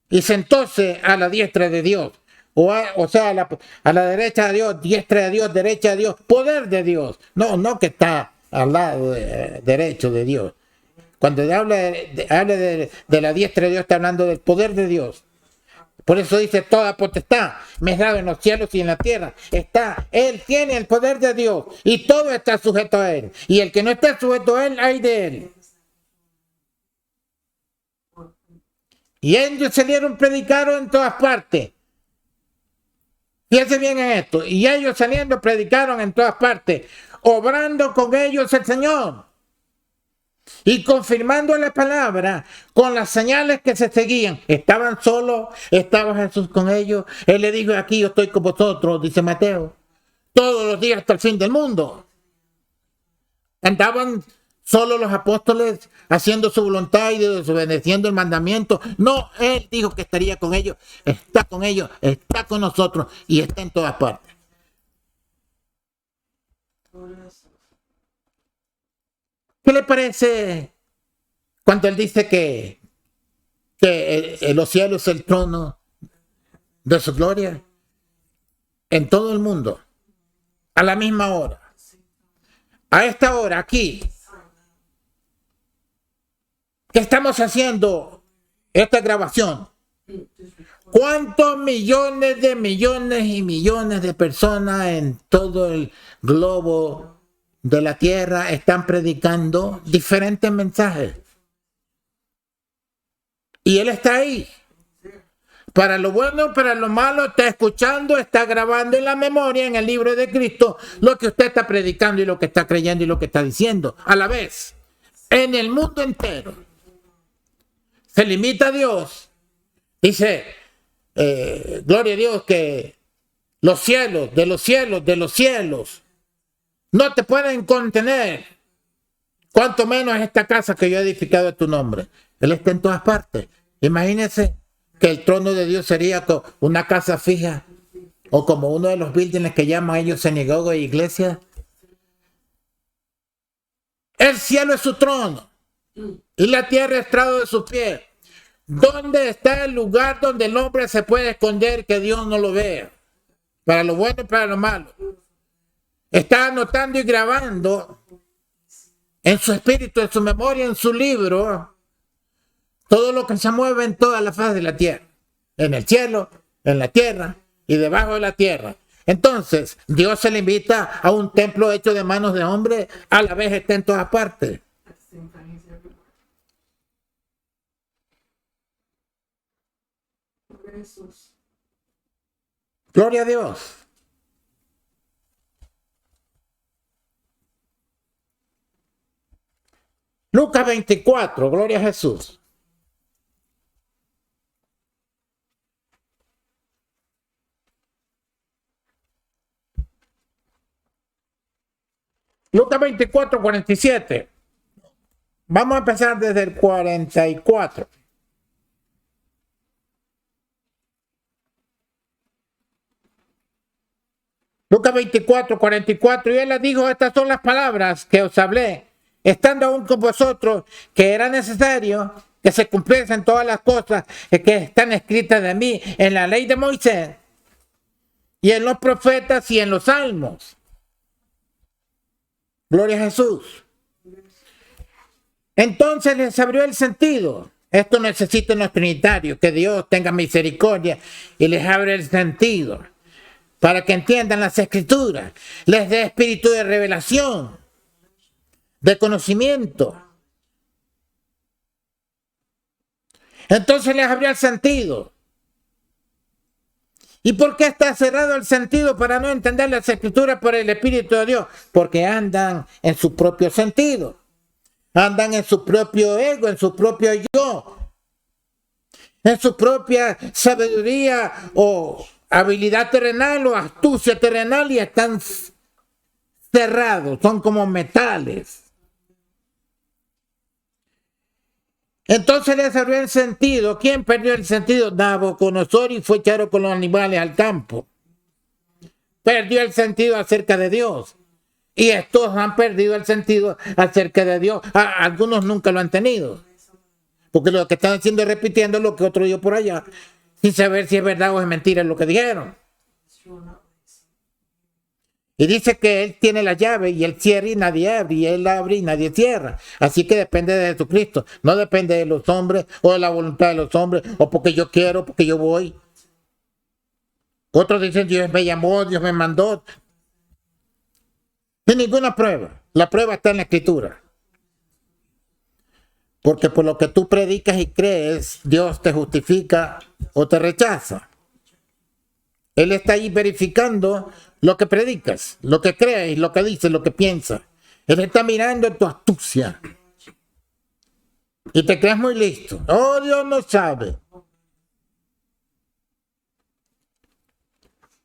Y sentóse a la diestra de Dios. O sea, a la derecha de Dios, diestra de Dios, derecha de Dios, poder de Dios. No que está al lado derecho de Dios. Cuando habla de la diestra de Dios, está hablando del poder de Dios. Por eso dice, toda potestad me es dado en los cielos y en la tierra. Él tiene el poder de Dios y todo está sujeto a Él. Y el que no está sujeto a Él, hay de Él. Y ellos salieron, predicaron en todas partes. Fíjense bien en esto. Y ellos saliendo, predicaron en todas partes, obrando con ellos el Señor y confirmando la palabra con las señales que se seguían. Estaban solos, estaba Jesús con ellos. Él le dijo, aquí yo estoy con vosotros, dice Mateo, todos los días hasta el fin del mundo. Andaban solo los apóstoles haciendo su voluntad y desobedeciendo el mandamiento. No, Él dijo que estaría con ellos, está con nosotros y está en todas partes. ¿Qué le parece cuando Él dice que los cielos es el trono de su gloria? En todo el mundo, a la misma hora, a esta hora, aquí, que estamos haciendo esta grabación, ¿cuántos millones y millones de personas en todo el globo de la tierra están predicando diferentes mensajes? Y Él está ahí. Para lo bueno, para lo malo, está escuchando, está grabando en la memoria, en el libro de Cristo, lo que usted está predicando y lo que está creyendo y lo que está diciendo. A la vez, en el mundo entero. Se limita a Dios. Dice, gloria a Dios, que los cielos, de los cielos, no te pueden contener. Cuanto menos esta casa que yo he edificado en tu nombre. Él está en todas partes. Imagínense que el trono de Dios sería una casa fija. O como uno de los buildings que llaman ellos sinagoga e iglesia. El cielo es su trono. Y la tierra es estrado de sus pies. ¿Dónde está el lugar donde el hombre se puede esconder que Dios no lo vea? Para lo bueno y para lo malo. Está anotando y grabando en su espíritu, en su memoria, en su libro, todo lo que se mueve en toda la faz de la tierra. En el cielo, en la tierra y debajo de la tierra. Entonces, Dios se le invita a un templo hecho de manos de hombre, a la vez está en todas partes. Gloria a Dios. Lucas 24, gloria a Jesús. Lucas 24, 47. Vamos a empezar desde el 44. Lucas 24, 44. Y él les dijo, estas son las palabras que os hablé, estando aún con vosotros, que era necesario que se cumpliesen todas las cosas que están escritas de mí en la ley de Moisés y en los profetas y en los salmos. Gloria a Jesús. Entonces les abrió el sentido. Esto necesitan los trinitarios, que Dios tenga misericordia y les abre el sentido para que entiendan las escrituras, les dé espíritu de revelación, de conocimiento. Entonces les abrió el sentido. ¿Y por qué está cerrado el sentido para no entender las escrituras por el Espíritu de Dios? Porque andan en su propio sentido. Andan en su propio ego, en su propio yo, en su propia sabiduría o habilidad terrenal o astucia terrenal y están cerrados, son como metales. Entonces les abrió el sentido. ¿Quién perdió el sentido? Nabucodonosor, y fue echado con los animales al campo. Perdió el sentido acerca de Dios. Y estos han perdido el sentido acerca de Dios. Algunos nunca lo han tenido. Porque lo que están haciendo es repitiendo lo que otro dijo por allá, sin saber si es verdad o es mentira lo que dijeron. Y dice que Él tiene la llave y Él cierra y nadie abre, y Él abre y nadie cierra. Así que depende de Jesucristo. No depende de los hombres o de la voluntad de los hombres o porque yo quiero, porque yo voy. Otros dicen, Dios me llamó, Dios me mandó. Sin ninguna prueba. La prueba está en la Escritura. Porque por lo que tú predicas y crees, Dios te justifica o te rechaza. Él está ahí verificando lo que predicas, lo que crees, lo que dices, lo que piensas. Él está mirando tu astucia. Y te crees muy listo. Oh, Dios no sabe.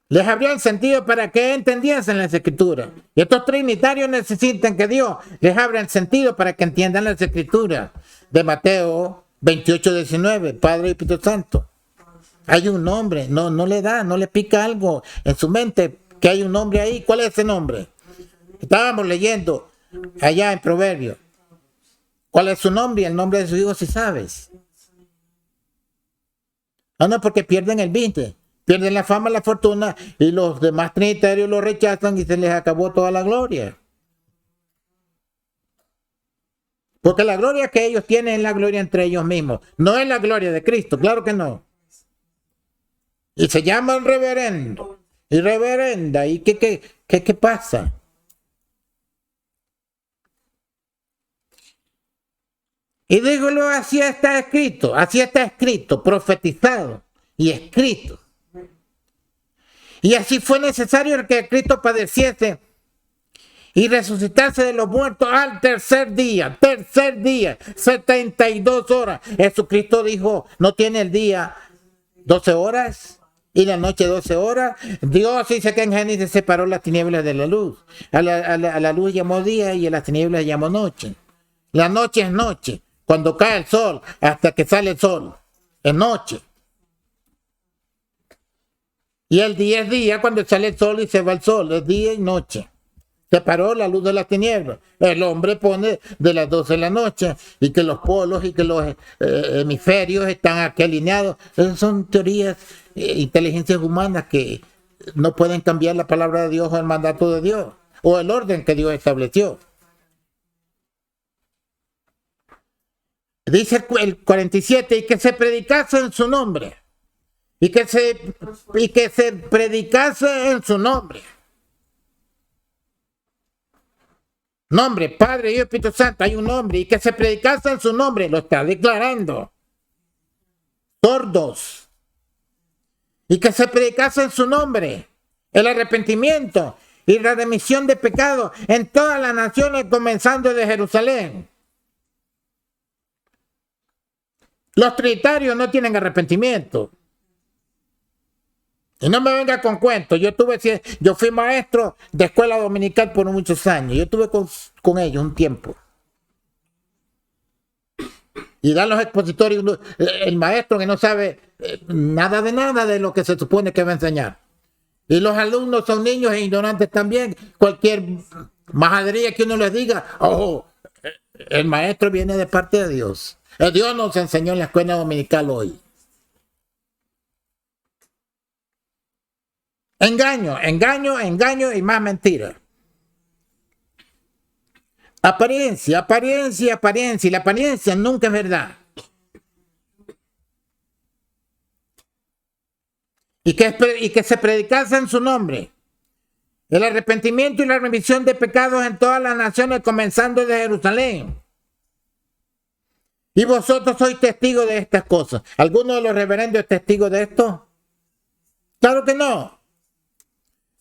Les abrió el sentido para que entendiesen las escrituras. Y estos trinitarios necesitan que Dios les abra el sentido para que entiendan las escrituras. De Mateo 28, 19, Padre y Espíritu Santo. Hay un nombre, no le da, no le pica algo en su mente que hay un nombre ahí. ¿Cuál es ese nombre? Estábamos leyendo allá en Proverbios. ¿Cuál es su nombre y el nombre de su hijo si sabes? No, porque pierden el 20. Pierden la fama, la fortuna y los demás trinitarios lo rechazan y se les acabó toda la gloria. Porque la gloria que ellos tienen es la gloria entre ellos mismos. No es la gloria de Cristo, claro que no. Y se llaman reverendo y reverenda. ¿Y qué pasa? Y dígolo, así está escrito, profetizado y escrito. Y así fue necesario que Cristo padeciese y resucitase de los muertos al tercer día, 72 horas. Jesucristo dijo, no tiene el día 12 horas y la noche 12 horas. Dios dice que en Génesis separó las tinieblas de la luz. A la luz llamó día y a las tinieblas llamó noche. La noche es noche, cuando cae el sol hasta que sale el sol, es noche. Y el día es día cuando sale el sol y se va el sol, es día y noche. Separó la luz de las tinieblas. El hombre pone de las 12 de la noche y que los polos y que los hemisferios están aquí alineados. Esas son teorías, inteligencias humanas que no pueden cambiar la palabra de Dios o el mandato de Dios o el orden que Dios estableció. Dice el 47, y que se predicase en su nombre. y que se predicase en su nombre. Nombre, Padre, Hijo y Espíritu Santo, hay un nombre, y que se predicase en su nombre, lo está declarando. Sordos. Y que se predicase en su nombre el arrepentimiento y la remisión de pecados en todas las naciones, comenzando de Jerusalén. Los trinitarios no tienen arrepentimiento. Y no me venga con cuentos. Yo fui maestro de escuela dominical por muchos años. Yo estuve con ellos un tiempo. Y dan los expositorios, el maestro que no sabe nada de lo que se supone que va a enseñar. Y los alumnos son niños e ignorantes también. Cualquier majadería que uno les diga, el maestro viene de parte de Dios. El Dios nos enseñó en la escuela dominical hoy. Engaño y más mentira. Apariencia. Y la apariencia nunca es verdad. Y que se predicase en su nombre el arrepentimiento y la remisión de pecados en todas las naciones, comenzando de Jerusalén. Y vosotros sois testigos de estas cosas. ¿Alguno de los reverendos es testigo de esto? Claro que no.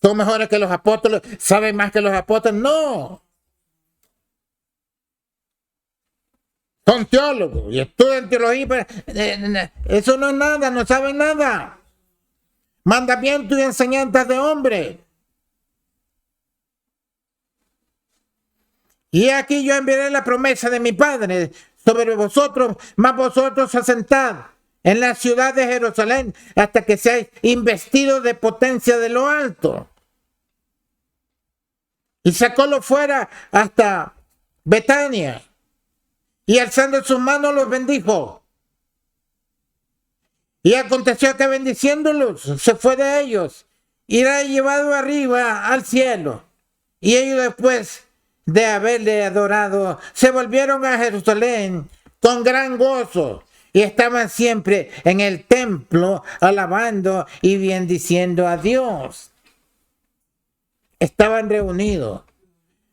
¿Son mejores que los apóstoles? ¿Saben más que los apóstoles? No. Son teólogos y estudian teología, pero eso no es nada, no saben nada. Mandamientos y enseñanzas de hombre. Y aquí yo enviaré la promesa de mi Padre sobre vosotros, mas vosotros asentad en la ciudad de Jerusalén hasta que seáis investidos de potencia de lo alto. Y sacólo fuera hasta Betania. Y alzando sus manos los bendijo. Y aconteció que bendiciéndolos se fue de ellos. Y era llevado arriba al cielo. Y ellos después de haberle adorado, se volvieron a Jerusalén con gran gozo. Y estaban siempre en el templo alabando y bendiciendo a Dios. Estaban reunidos.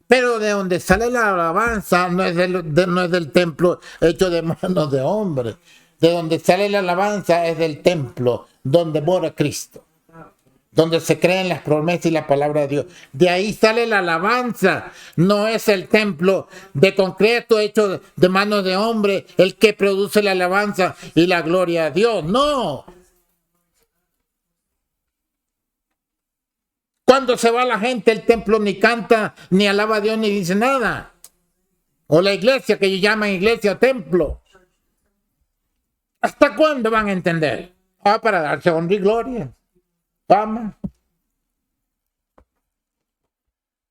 Pero de donde sale la alabanza no es del templo hecho de manos de hombres. De donde sale la alabanza es del templo donde mora Cristo. Donde se creen las promesas y la palabra de Dios. De ahí sale la alabanza. No es el templo de concreto hecho de manos de hombres el que produce la alabanza y la gloria a Dios. No. Cuando se va la gente, el templo ni canta, ni alaba a Dios, ni dice nada. O la iglesia, que ellos llaman iglesia o templo. ¿Hasta cuándo van a entender? Para darse honra y gloria. Vamos.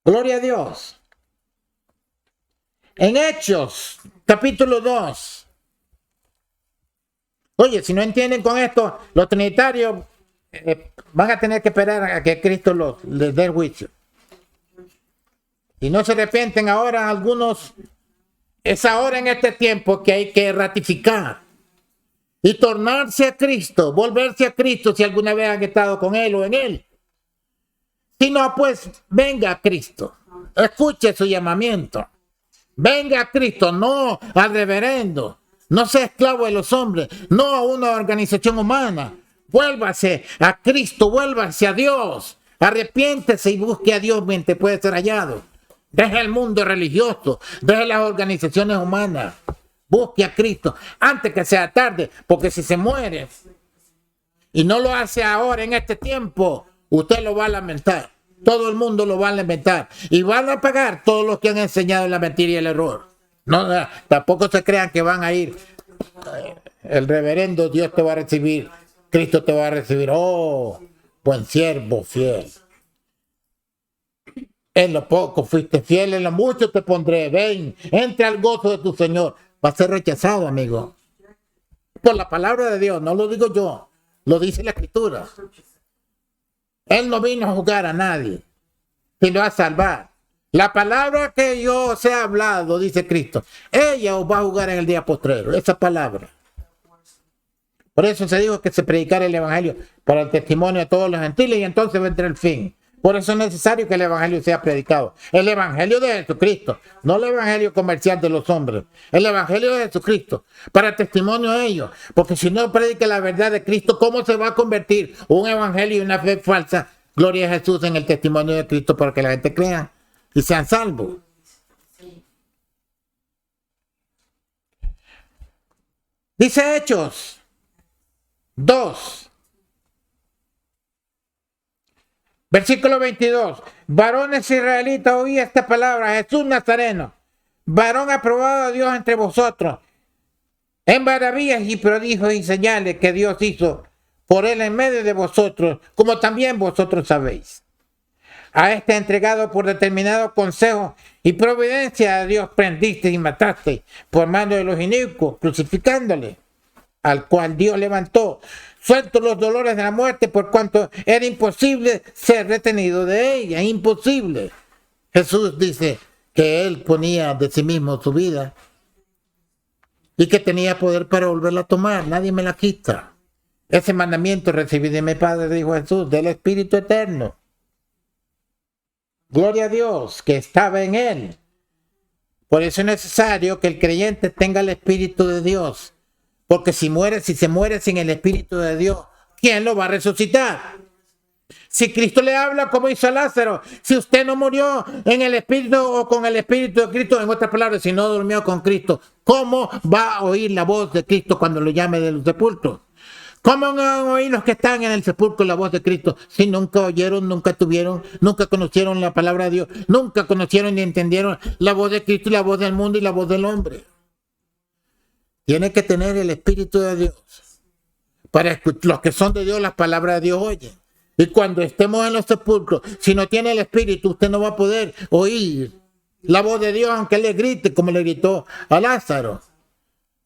Gloria a Dios. En Hechos, capítulo 2. Oye, si no entienden con esto, los trinitarios van a tener que esperar a que Cristo les dé el juicio. Y no se arrepienten ahora algunos. Es ahora en este tiempo que hay que ratificar y tornarse a Cristo, volverse a Cristo si alguna vez han estado con Él o en Él. Si no, pues venga a Cristo. Escuche su llamamiento. Venga a Cristo, no al reverendo. No sea esclavo de los hombres, no a una organización humana. Vuélvase a Cristo, vuélvase a Dios. Arrepiéntese y busque a Dios mientras puede ser hallado. Deje el mundo religioso, deje las organizaciones humanas. Busque a Cristo antes que sea tarde, porque si se muere y no lo hace ahora en este tiempo, usted lo va a lamentar. Todo el mundo lo va a lamentar y van a pagar todos los que han enseñado la mentira y el error. No, tampoco se crean que van a ir. El reverendo, Dios te va a recibir, Cristo te va a recibir. Oh, buen siervo fiel. En lo poco fuiste fiel, en lo mucho te pondré. Ven, entre al gozo de tu Señor. Va a ser rechazado, amigo. Por la palabra de Dios, no lo digo yo, lo dice la Escritura. Él no vino a juzgar a nadie, sino a salvar. La palabra que yo os he hablado, dice Cristo, ella os va a juzgar en el día postrero. Esa palabra. Por eso se dijo que se predicara el evangelio para el testimonio de todos los gentiles y entonces vendrá el fin. Por eso es necesario que el evangelio sea predicado. El evangelio de Jesucristo, no el evangelio comercial de los hombres. El evangelio de Jesucristo, para testimonio de ellos. Porque si no predica la verdad de Cristo, ¿cómo se va a convertir un evangelio y una fe falsa? Gloria a Jesús en el testimonio de Cristo para que la gente crea y sean salvos. Dice Hechos 2. Versículo 22. Varones israelitas, oí esta palabra. Jesús Nazareno, varón aprobado a Dios entre vosotros, en maravillas y prodigios y señales que Dios hizo por él en medio de vosotros, como también vosotros sabéis. A este entregado por determinado consejo y providencia a Dios prendiste y mataste por mano de los inicuos, crucificándole, al cual Dios levantó, suelto los dolores de la muerte, por cuanto era imposible ser retenido de ella, imposible. Jesús dice que él ponía de sí mismo su vida y que tenía poder para volverla a tomar, nadie me la quita. Ese mandamiento recibí de mi Padre, dijo Jesús, del Espíritu Eterno. Gloria a Dios que estaba en él. Por eso es necesario que el creyente tenga el Espíritu de Dios. Porque si se muere sin el Espíritu de Dios, ¿quién lo va a resucitar? Si Cristo le habla como hizo a Lázaro, si usted no murió en el Espíritu o con el Espíritu de Cristo, en otras palabras, si no durmió con Cristo, ¿cómo va a oír la voz de Cristo cuando lo llame de los sepulcros? ¿Cómo van a oír los que están en el sepulcro la voz de Cristo si nunca oyeron, nunca tuvieron, nunca conocieron la palabra de Dios, nunca conocieron ni entendieron la voz de Cristo y la voz del mundo y la voz del hombre? Tiene que tener el Espíritu de Dios. Para escuchar, los que son de Dios, las palabras de Dios oyen. Y cuando estemos en los sepulcros, si no tiene el Espíritu, usted no va a poder oír la voz de Dios, aunque le grite como le gritó a Lázaro.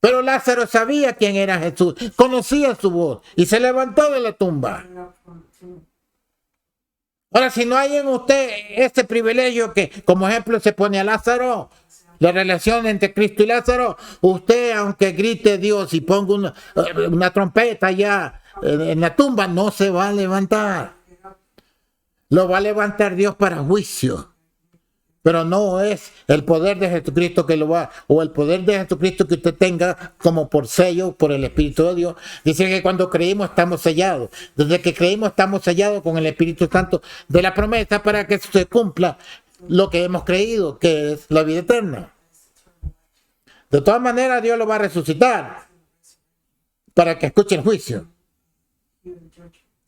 Pero Lázaro sabía quién era Jesús, conocía su voz y se levantó de la tumba. Ahora, si no hay en usted ese privilegio que, como ejemplo, se pone a Lázaro, la relación entre Cristo y Lázaro, usted, aunque grite Dios y ponga una trompeta allá en la tumba, no se va a levantar. Lo va a levantar Dios para juicio. Pero no es el poder de Jesucristo que lo va, o el poder de Jesucristo que usted tenga como por sello, por el Espíritu de Dios. Dice que cuando creímos estamos sellados. Desde que creímos estamos sellados con el Espíritu Santo de la promesa para que se cumpla lo que hemos creído, que es la vida eterna. De todas maneras, Dios lo va a resucitar para que escuche el juicio.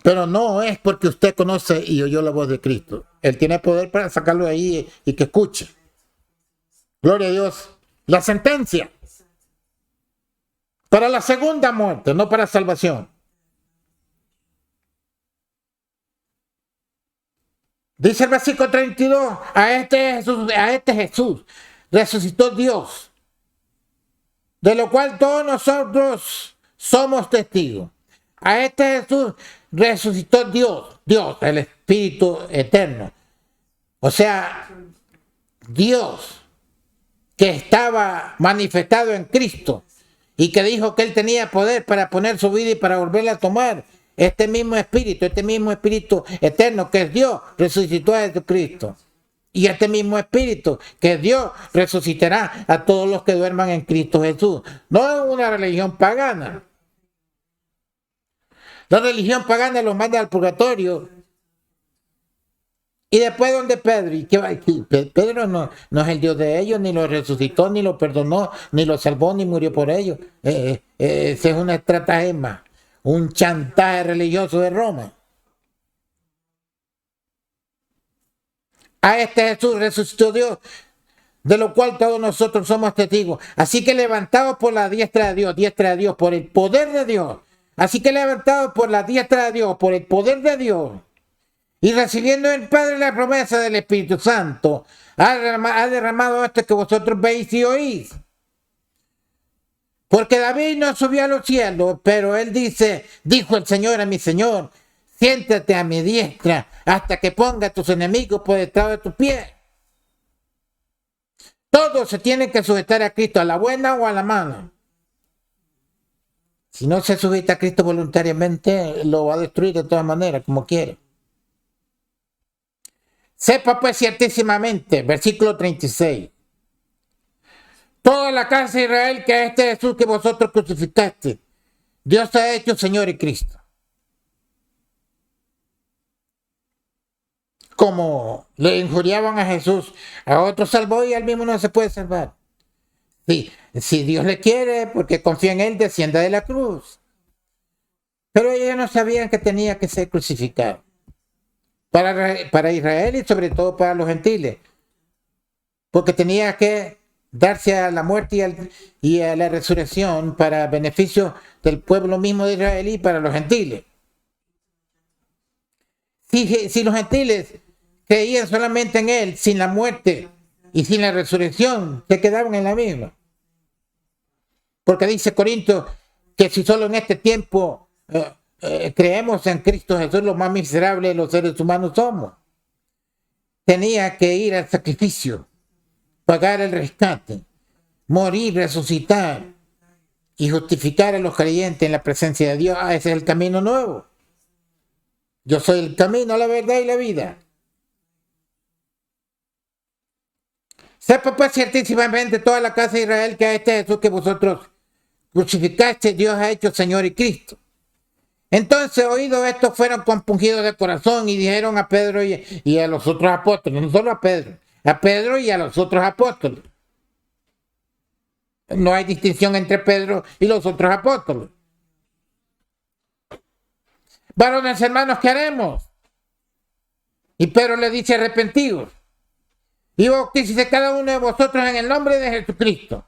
Pero no es porque usted conoce y oyó la voz de Cristo. Él tiene poder para sacarlo de ahí y que escuche. Gloria a Dios. La sentencia para la segunda muerte, no para salvación. Dice el versículo 32, a este Jesús resucitó Dios, de lo cual todos nosotros somos testigos. A este Jesús resucitó Dios, el Espíritu Eterno. O sea, Dios que estaba manifestado en Cristo y que dijo que Él tenía poder para poner su vida y para volverla a tomar. Este mismo Espíritu Eterno que es Dios, resucitó a Jesucristo. Y este mismo Espíritu que es Dios resucitará a todos los que duerman en Cristo Jesús. No es una religión pagana. La religión pagana los manda al purgatorio. Y después donde Pedro, ¿y qué va? Pedro no es el Dios de ellos, ni lo resucitó, ni lo perdonó, ni lo salvó, ni murió por ellos. Esa es una estratagema, un chantaje religioso de Roma. A este Jesús resucitó Dios, de lo cual todos nosotros somos testigos. Así que levantados por la diestra de Dios, por el poder de Dios. Así que levantados por la diestra de Dios, por el poder de Dios, y recibiendo el Padre la promesa del Espíritu Santo, ha derramado esto que vosotros veis y oís. Porque David no subió a los cielos, pero él dijo el Señor a mi Señor, siéntate a mi diestra hasta que ponga a tus enemigos por detrás de tus pies. Todos se tienen que sujetar a Cristo, a la buena o a la mala. Si no se sujeta a Cristo voluntariamente, lo va a destruir de todas maneras, como quiera. Sepa pues ciertísimamente, versículo 36. Toda la casa de Israel, que a este Jesús que vosotros crucificaste, Dios ha hecho Señor y Cristo. Como le injuriaban a Jesús, a otros salvó y al mismo no se puede salvar. Sí, si Dios le quiere, porque confía en él, descienda de la cruz. Pero ellos no sabían que tenía que ser crucificado. Para Israel y sobre todo para los gentiles. Porque tenía que darse a la muerte y a la resurrección para beneficio del pueblo mismo de Israel y para los gentiles. Si los gentiles creían solamente en él, sin la muerte y sin la resurrección, se quedaban en la misma. Porque dice Corinto que si solo en este tiempo creemos en Cristo Jesús, los más miserables de los seres humanos somos. Tenía que ir al sacrificio, pagar el rescate, morir, resucitar y justificar a los creyentes en la presencia de Dios. Ese es el camino nuevo. Yo soy el camino, la verdad y la vida. Sepa pues ciertísimamente toda la casa de Israel que a este Jesús que vosotros crucificaste, Dios ha hecho Señor y Cristo. Entonces, oído esto, fueron compungidos de corazón y dijeron a Pedro y a los otros apóstoles, no solo a Pedro y a los otros apóstoles. No hay distinción entre Pedro y los otros apóstoles. Varones hermanos, ¿qué haremos? Y Pedro le dice: arrepentidos y bautícese cada uno de vosotros en el nombre de Jesucristo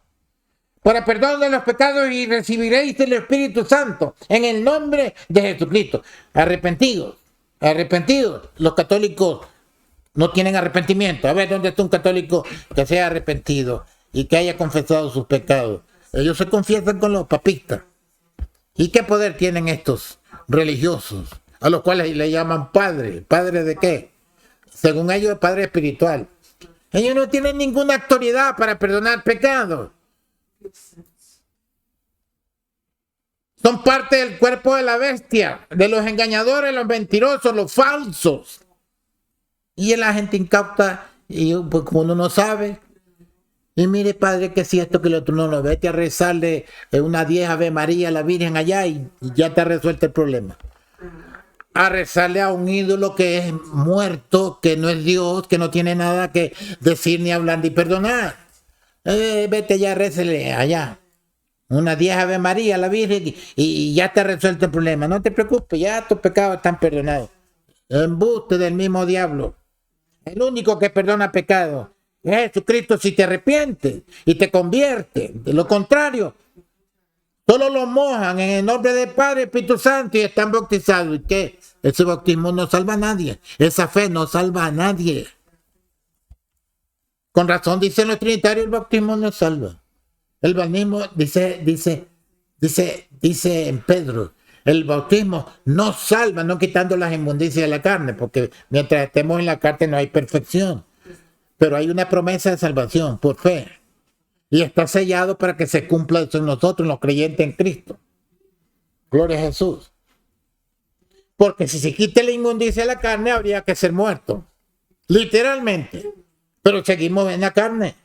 para perdón de los pecados y recibiréis el Espíritu Santo en el nombre de Jesucristo. Arrepentidos. Los católicos no tienen arrepentimiento. A ver, ¿dónde está un católico que sea arrepentido y que haya confesado sus pecados? Ellos se confiesan con los papistas. ¿Y qué poder tienen estos religiosos a los cuales le llaman padre? ¿Padre de qué? Según ellos, padre espiritual. Ellos no tienen ninguna autoridad para perdonar pecados. Son parte del cuerpo de la bestia, de los engañadores, los mentirosos, los falsos. Y la gente incauta, y pues como uno no sabe, y mire, padre, que si esto que lo otro no lo vete a rezarle una 10 Ave María a la Virgen allá y ya te ha resuelto el problema. A rezarle a un ídolo que es muerto, que no es Dios, que no tiene nada que decir ni hablar ni perdonar. Vete allá, récele allá una 10 Ave María a la Virgen y ya te ha resuelto el problema. No te preocupes, ya tus pecados están perdonados. Embuste del mismo diablo. El único que perdona pecado es Jesucristo si te arrepientes y te conviertes. De lo contrario, solo los mojan en el nombre del Padre, Espíritu Santo y están bautizados. ¿Y qué? Ese bautismo no salva a nadie. Esa fe no salva a nadie. Con razón dicen los trinitarios, el bautismo no salva. El bautismo, dice en Pedro, el bautismo no salva, no quitando las inmundicias de la carne, porque mientras estemos en la carne no hay perfección. Pero hay una promesa de salvación por fe. Y está sellado para que se cumpla eso en nosotros, los creyentes en Cristo. Gloria a Jesús. Porque si se quita la inmundicia de la carne, habría que ser muerto. Literalmente. Pero seguimos en la carne.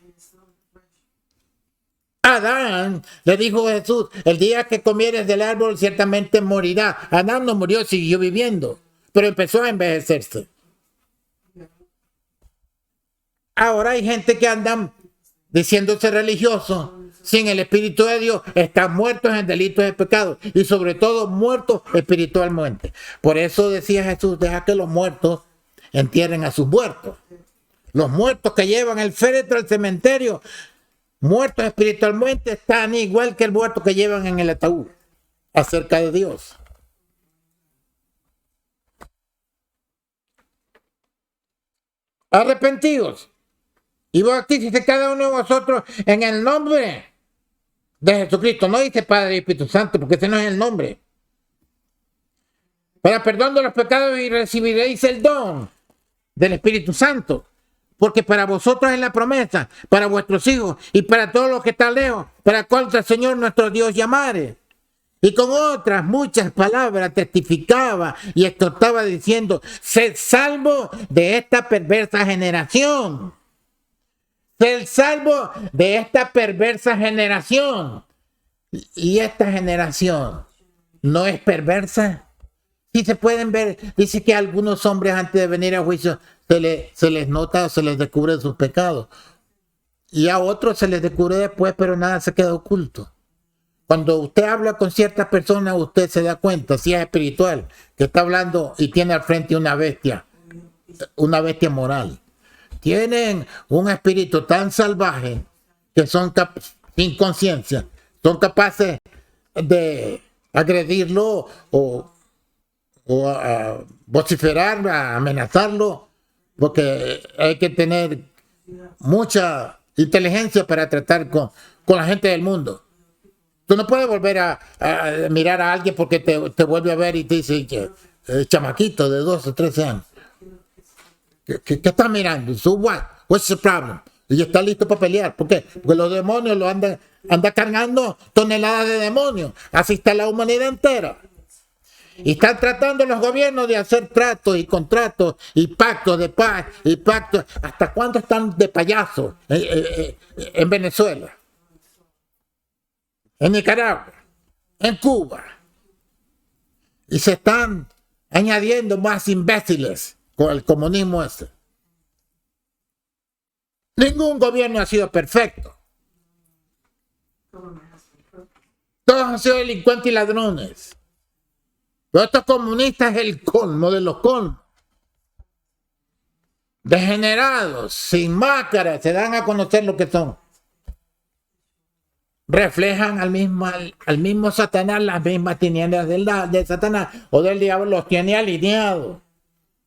Adán, le dijo Jesús, el día que comieres del árbol ciertamente morirá. Adán no murió, siguió viviendo, pero empezó a envejecerse. Ahora hay gente que andan diciéndose religioso, sin el Espíritu de Dios, están muertos en delitos de pecado y sobre todo muertos espiritualmente. Por eso decía Jesús, deja que los muertos entierren a sus muertos. Los muertos que llevan el féretro al cementerio, muertos espiritualmente, están igual que el muerto que llevan en el ataúd, acerca de Dios. Arrepentidos y bautícese cada uno de vosotros en el nombre de Jesucristo. No dice Padre y Espíritu Santo, porque ese no es el nombre. Para perdón de los pecados y recibiréis el don del Espíritu Santo. Porque para vosotros es la promesa, para vuestros hijos y para todos los que están lejos, para cuanto el Señor nuestro Dios llamare. Y con otras muchas palabras testificaba y exhortaba diciendo: sed salvo de esta perversa generación. Sed salvo de esta perversa generación. Y esta generación no es perversa. Si se pueden ver, dice que a algunos hombres antes de venir a juicio se les nota, se les descubre sus pecados. Y a otros se les descubre después, pero nada se queda oculto. Cuando usted habla con ciertas personas, usted se da cuenta, si es espiritual, que está hablando y tiene al frente una bestia moral. Tienen un espíritu tan salvaje que son sin conciencia, son capaces de agredirlo o a vociferar, a amenazarlo, porque hay que tener mucha inteligencia para tratar con la gente del mundo. Tú no puedes volver a mirar a alguien porque te vuelve a ver y te dice que chamaquito de 12 o 13 años. ¿Qué estás mirando? So what? What's the problem? Y está listo para pelear. ¿Por qué? Porque los demonios lo andan cargando toneladas de demonios. Así está la humanidad entera. Y están tratando los gobiernos de hacer tratos y contratos y pactos de paz y pactos. ¿Hasta cuándo están de payasos en Venezuela? En Nicaragua, en Cuba. Y se están añadiendo más imbéciles con el comunismo ese. Ningún gobierno ha sido perfecto. Todos han sido delincuentes y ladrones. Pero estos comunistas es el colmo de los colmos. Degenerados, sin máscara, se dan a conocer lo que son. Reflejan al mismo Satanás, las mismas tinieblas de Satanás o del diablo, los tiene alineados.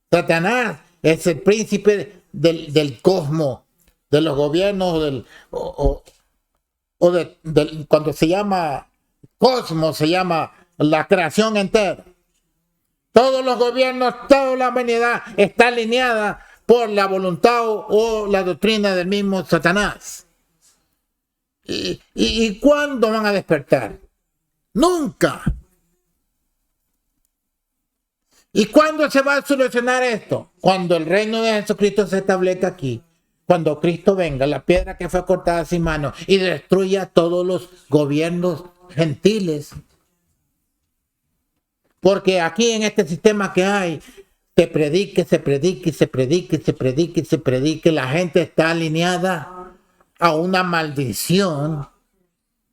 Satanás es el príncipe del cosmos, de los gobiernos, cuando se llama cosmos, se llama la creación entera. Todos los gobiernos, toda la humanidad está alineada por la voluntad o la doctrina del mismo Satanás. ¿Y cuándo van a despertar? Nunca. ¿Y cuándo se va a solucionar esto? Cuando el reino de Jesucristo se establezca aquí. Cuando Cristo venga, la piedra que fue cortada sin mano, y destruya todos los gobiernos gentiles. Porque aquí en este sistema que hay, se predique, la gente está alineada a una maldición,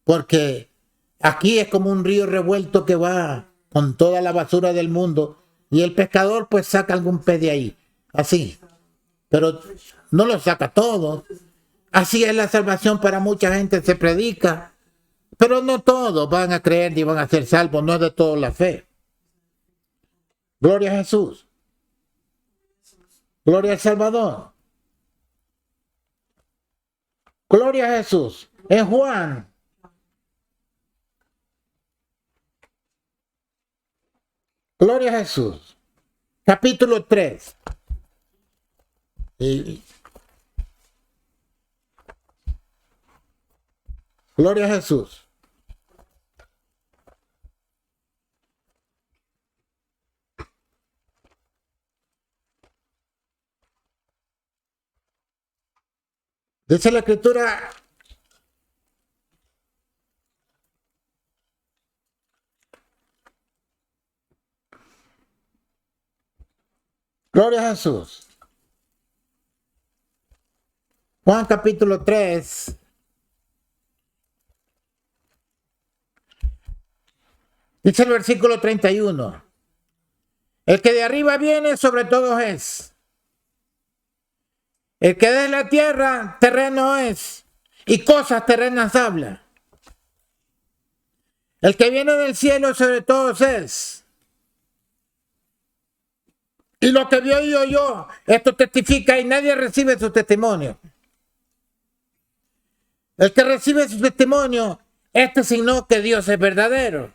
porque aquí es como un río revuelto que va con toda la basura del mundo y el pescador pues saca algún pez de ahí, así, pero no lo saca todo. Así es la salvación para mucha gente, se predica, pero no todos van a creer ni van a ser salvos, no es de toda la fe. Gloria a Jesús. Gloria al Salvador. Gloria a Jesús. En Juan. Gloria a Jesús. Capítulo 3. Gloria a Jesús. Dice la Escritura, gloria a Jesús. Juan capítulo 3. Dice el versículo 31. El que de arriba viene sobre todos es. El que de la tierra terreno es, y cosas terrenas habla. El que viene del cielo sobre todos es. Y lo que vio y oyó, esto testifica y nadie recibe su testimonio. El que recibe su testimonio, este signó que Dios es verdadero.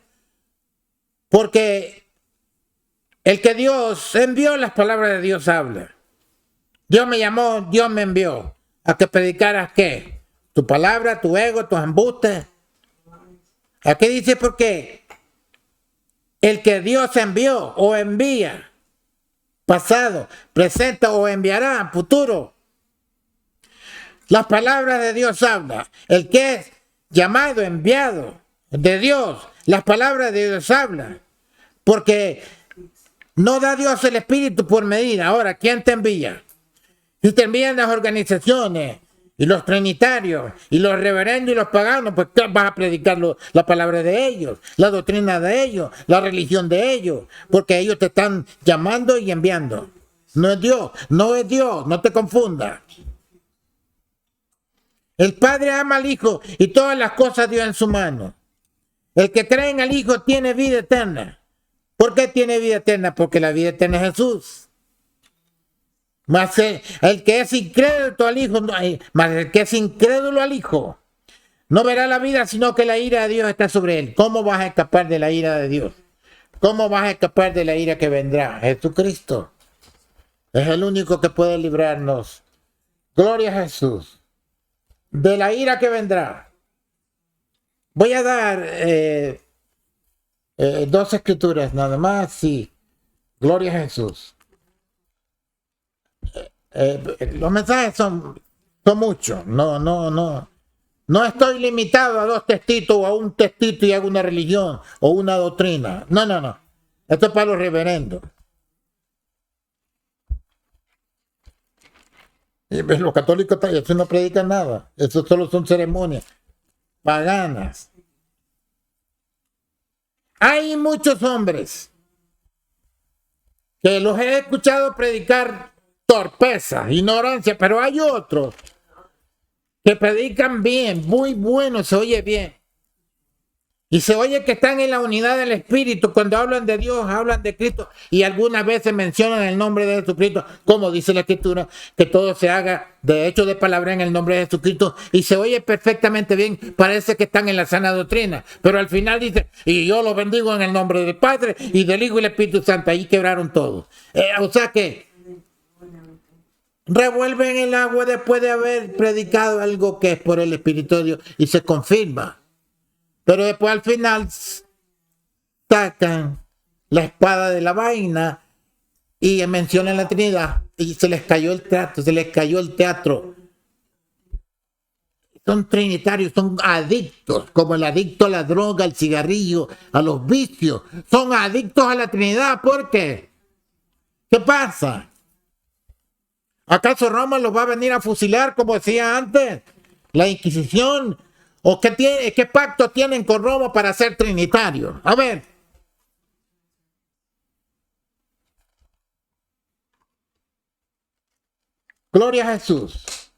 Porque el que Dios envió, las palabras de Dios habla. Dios me llamó, Dios me envió a que predicaras ¿qué? Tu palabra, tu ego, tus embustes. Aquí dice por qué. el que Dios envió o envía, pasado, presente o enviará, futuro. Las palabras de Dios hablan. El que es llamado, enviado de Dios, las palabras de Dios hablan. Porque no da Dios el Espíritu por medida. Ahora, ¿quién te envía? Si te envían las organizaciones y los trinitarios y los reverendos y los paganos, pues vas a predicar la palabra de ellos, la doctrina de ellos, la religión de ellos, porque ellos te están llamando y enviando. No es Dios, no es Dios, no te confundas. El Padre ama al Hijo y todas las cosas dio en su mano. El que cree en el Hijo tiene vida eterna. ¿Por qué tiene vida eterna? Porque la vida eterna es Jesús. Mas el que es incrédulo al Hijo, mas el que es incrédulo al Hijo, no verá la vida, sino que la ira de Dios está sobre él. ¿Cómo vas a escapar de la ira de Dios? ¿Cómo vas a escapar de la ira que vendrá? Jesucristo es el único que puede librarnos. Gloria a Jesús. De la ira que vendrá. Voy a dar 2 escrituras nada más. Sí. Gloria a Jesús. Los mensajes son muchos. No estoy limitado a 2 textitos o a un textito y a una religión o una doctrina. No. Esto es para los reverendos. Y los católicos eso no predican nada. Eso solo son ceremonias paganas. Hay muchos hombres que los he escuchado predicar torpeza, ignorancia, pero hay otros que predican bien, muy bueno, se oye bien. Y se oye que están en la unidad del Espíritu. Cuando hablan de Dios, hablan de Cristo. Y algunas veces mencionan el nombre de Jesucristo. Como dice la Escritura, que todo se haga de hecho de palabra en el nombre de Jesucristo. Y se oye perfectamente bien. Parece que están en la sana doctrina. Pero al final dice, y yo los bendigo en el nombre del Padre y del Hijo y del Espíritu Santo. Ahí quebraron todo. O sea que revuelven el agua después de haber predicado algo que es por el Espíritu de Dios. Y se confirma. Pero después al final sacan la espada de la vaina y mencionan la Trinidad y se les cayó el teatro, Son trinitarios, son adictos, como el adicto a la droga, al cigarrillo, a los vicios. Son adictos a la Trinidad. ¿Por qué? ¿Qué pasa? ¿Acaso Roma los va a venir a fusilar como decía antes? La Inquisición. ¿O qué pacto tienen con Roma para ser trinitarios? A ver. Gloria a Jesús.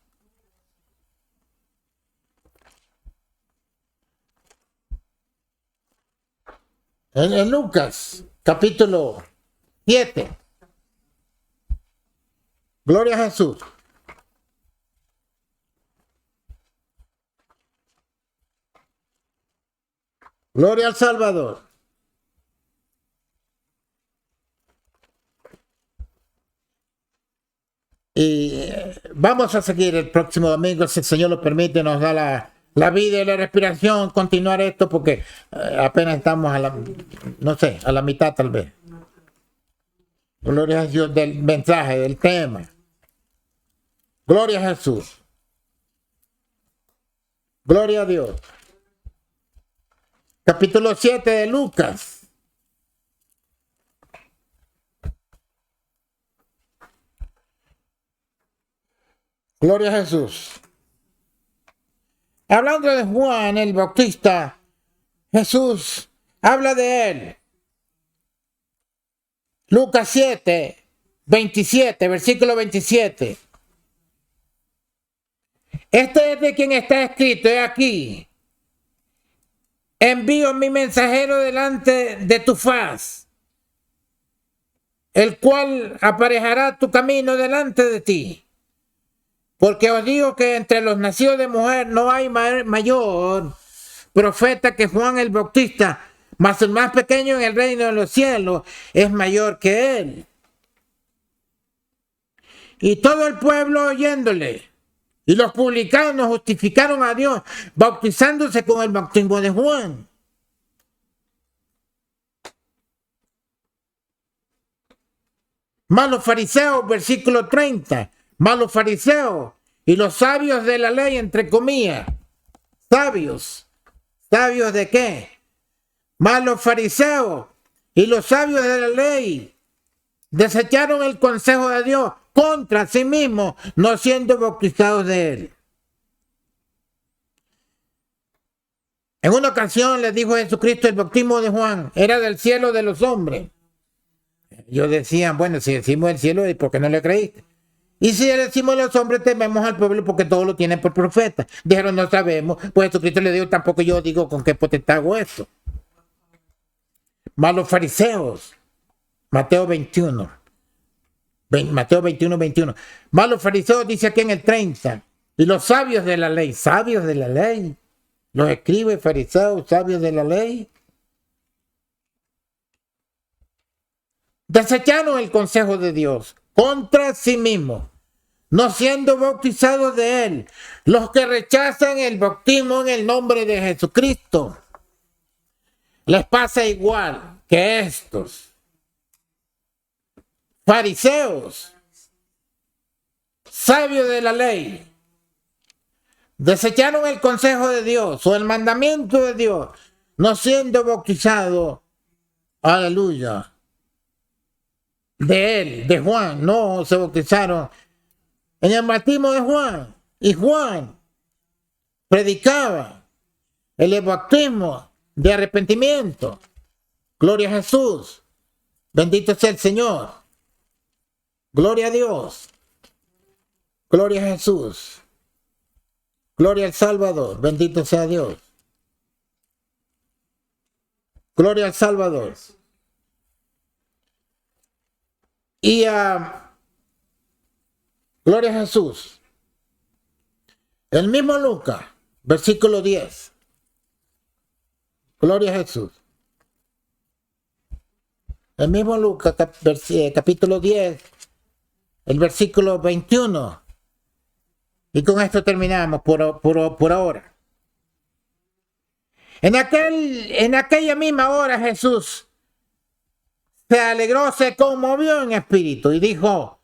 En Lucas, capítulo 7. Gloria a Jesús. Gloria al Salvador. Y vamos a seguir el próximo domingo, si el Señor lo permite, nos da la vida y la respiración, continuar esto, porque apenas estamos a la mitad tal vez. Gloria a Dios del mensaje, del tema. Gloria a Jesús. Gloria a Dios. Capítulo 7 de Lucas. Gloria a Jesús. Hablando de Juan el Bautista, Jesús habla de él. Lucas 7, 27, versículo 27. Este es de quien está escrito, he aquí. Envío mi mensajero delante de tu faz, el cual aparejará tu camino delante de ti. Porque os digo que entre los nacidos de mujer no hay mayor profeta que Juan el Bautista, mas el más pequeño en el reino de los cielos es mayor que él. Y todo el pueblo oyéndole, y los publicanos justificaron a Dios, bautizándose con el bautismo de Juan. Mas los fariseos, versículo 30, mas los fariseos y los sabios de la ley, entre comillas, sabios, ¿sabios de qué? Mas los fariseos y los sabios de la ley desecharon el consejo de Dios contra sí mismos, no siendo bautizados de él. En una ocasión les dijo Jesucristo: el bautismo de Juan era del cielo de los hombres. Ellos decían: bueno, si decimos del cielo, ¿por qué no le creíste? Y si decimos los hombres, tememos al pueblo porque todo lo tienen por profeta. Dijeron: no sabemos. Pues Jesucristo le dijo: tampoco yo digo con qué potestad hago esto. Mas los fariseos, Mateo 21, 21. Mas los fariseos, dice aquí en el 30, y los sabios de la ley, los escribas, fariseos, sabios de la ley, desecharon el consejo de Dios contra sí mismos, no siendo bautizados de él. Los que rechazan el bautismo en el nombre de Jesucristo, les pasa igual que estos fariseos, sabios de la ley, desecharon el consejo de Dios o el mandamiento de Dios, no siendo bautizados, aleluya, de él, de Juan. No se bautizaron en el bautismo de Juan. Y Juan predicaba el bautismo de arrepentimiento. Gloria a Jesús. Bendito sea el Señor. Gloria a Dios. Gloria a Jesús. Gloria al Salvador. Bendito sea Dios. Gloria al Salvador. Y gloria a Jesús. El mismo Lucas, versículo 10. Gloria a Jesús. El mismo Lucas, capítulo 10, el versículo 21. Y con esto terminamos por ahora. En aquella misma hora Jesús se alegró, se conmovió en espíritu y dijo: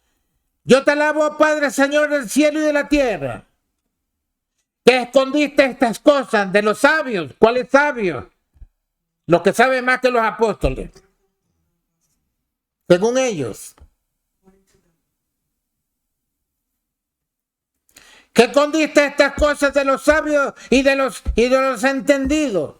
yo te alabo, Padre, Señor del cielo y de la tierra, que escondiste estas cosas de los sabios. ¿Cuáles sabios? Los que saben más que los apóstoles, según ellos. Que escondiste estas cosas de los sabios y de los entendidos,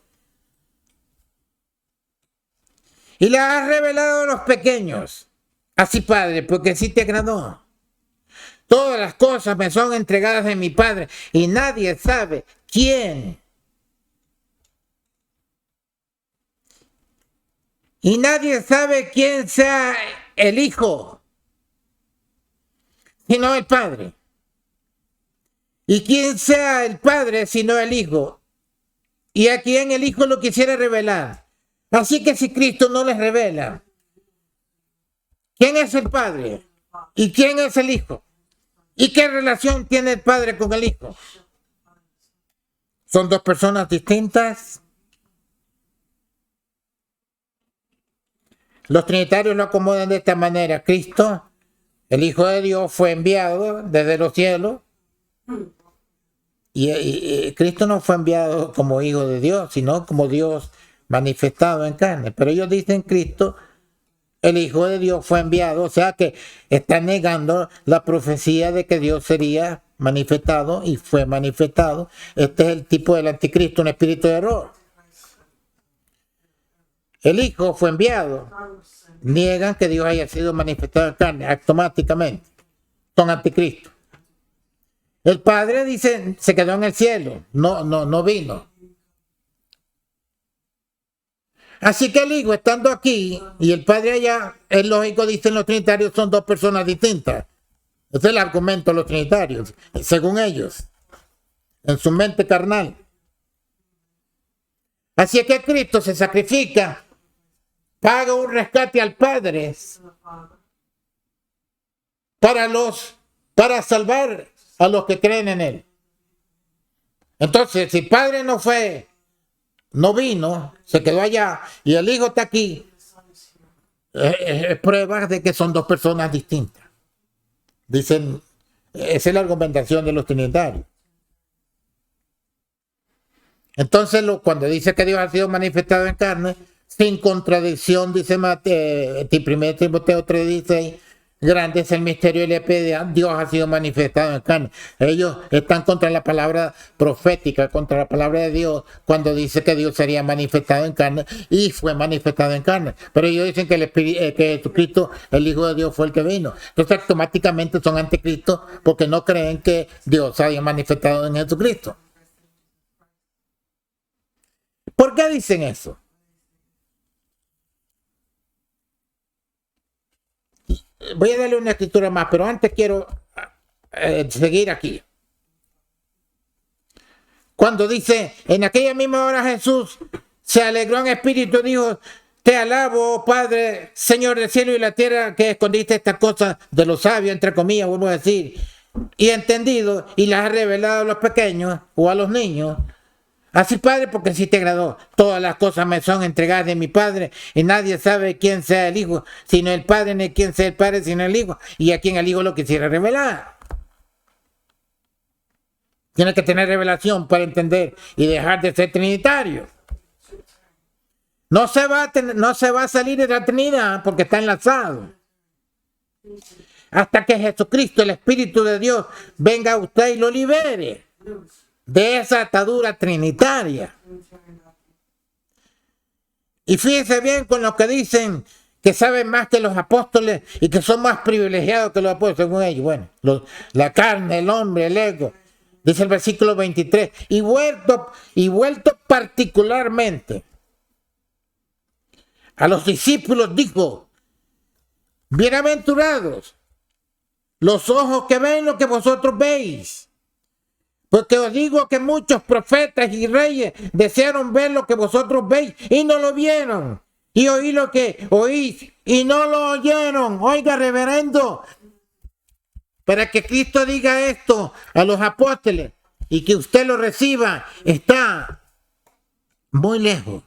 y las has revelado a los pequeños. Así, Padre, porque así te agradó. Todas las cosas me son entregadas de mi Padre, y nadie sabe quién. Y nadie sabe quién sea el Hijo, sino el Padre. Y quién sea el Padre, sino el Hijo, y a quien el Hijo lo quisiera revelar. Así que si Cristo no les revela quién es el Padre y quién es el Hijo, y qué relación tiene el Padre con el Hijo, ¿son dos personas distintas? Los trinitarios lo acomodan de esta manera: Cristo, el Hijo de Dios, fue enviado desde los cielos, y Cristo no fue enviado como Hijo de Dios, sino como Dios manifestado en carne. Pero ellos dicen Cristo, el Hijo de Dios, fue enviado, o sea que están negando la profecía de que Dios sería manifestado y fue manifestado. Este es el tipo del anticristo, un espíritu de error. El Hijo fue enviado. Niegan que Dios haya sido manifestado en carne automáticamente. Son anticristos. El Padre, dice, se quedó en el cielo. No vino. Así que el Hijo, estando aquí, y el Padre allá, es lógico, dicen los trinitarios, son dos personas distintas. Ese es el argumento de los trinitarios, según ellos, en su mente carnal. Así es que Cristo se sacrifica, paga un rescate al Padre para salvar a los que creen en Él. Entonces, si el Padre no vino, se quedó allá, y el Hijo está aquí, pruebas de que son dos personas distintas. Dicen, esa es la argumentación de los trinitarios. Entonces, cuando dice que Dios ha sido manifestado en carne, sin contradicción, dice 1 Timoteo 3:16, grande es el misterio de la piedad, Dios ha sido manifestado en carne. Ellos están contra la palabra profética, contra la palabra de Dios, cuando dice que Dios sería manifestado en carne, y fue manifestado en carne. Pero ellos dicen que Jesucristo, el Hijo de Dios, fue el que vino. Entonces automáticamente son anticristos porque no creen que Dios haya manifestado en Jesucristo. ¿Por qué dicen eso? Voy a darle una escritura más, pero antes quiero seguir aquí. Cuando dice, en aquella misma hora Jesús se alegró en espíritu y dijo, te alabo, Padre, Señor del cielo y la tierra, que escondiste estas cosas de los sabios, entre comillas, vuelvo a decir, y entendido, y las has revelado a los pequeños o a los niños. Así, Padre, porque si te agradó, todas las cosas me son entregadas de mi Padre, y nadie sabe quién sea el Hijo, sino el Padre, ni quién sea el Padre, sino el Hijo, y a quien el Hijo lo quisiera revelar. Tiene que tener revelación para entender y dejar de ser trinitario. No se va a salir de la Trinidad porque está enlazado. Hasta que Jesucristo, el Espíritu de Dios, venga a usted y lo libere de esa atadura trinitaria. Y fíjense bien con lo que dicen, que saben más que los apóstoles y que son más privilegiados que los apóstoles, según ellos. Bueno, la carne, el hombre, el ego. Dice el versículo 23, y vuelto particularmente a los discípulos dijo, bienaventurados los ojos que ven lo que vosotros veis. Porque os digo que muchos profetas y reyes desearon ver lo que vosotros veis y no lo vieron. Y oí lo que oís y no lo oyeron. Oiga, reverendo, para que Cristo diga esto a los apóstoles y que usted lo reciba, está muy lejos.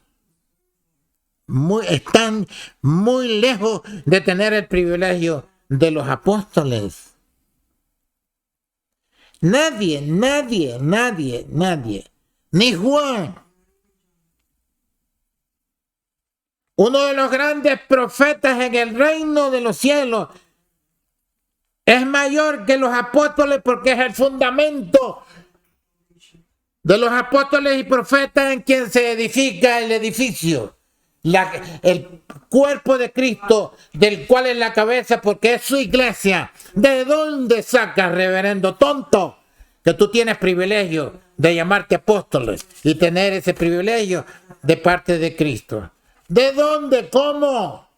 Están muy lejos de tener el privilegio de los apóstoles. Nadie, ni Juan, uno de los grandes profetas en el reino de los cielos, es mayor que los apóstoles porque es el fundamento de los apóstoles y profetas en quien se edifica el edificio. El cuerpo de Cristo, del cual es la cabeza, porque es su iglesia. ¿De dónde sacas, reverendo tonto, que tú tienes privilegio de llamarte apóstoles y tener ese privilegio de parte de Cristo? ¿De dónde? ¿Cómo?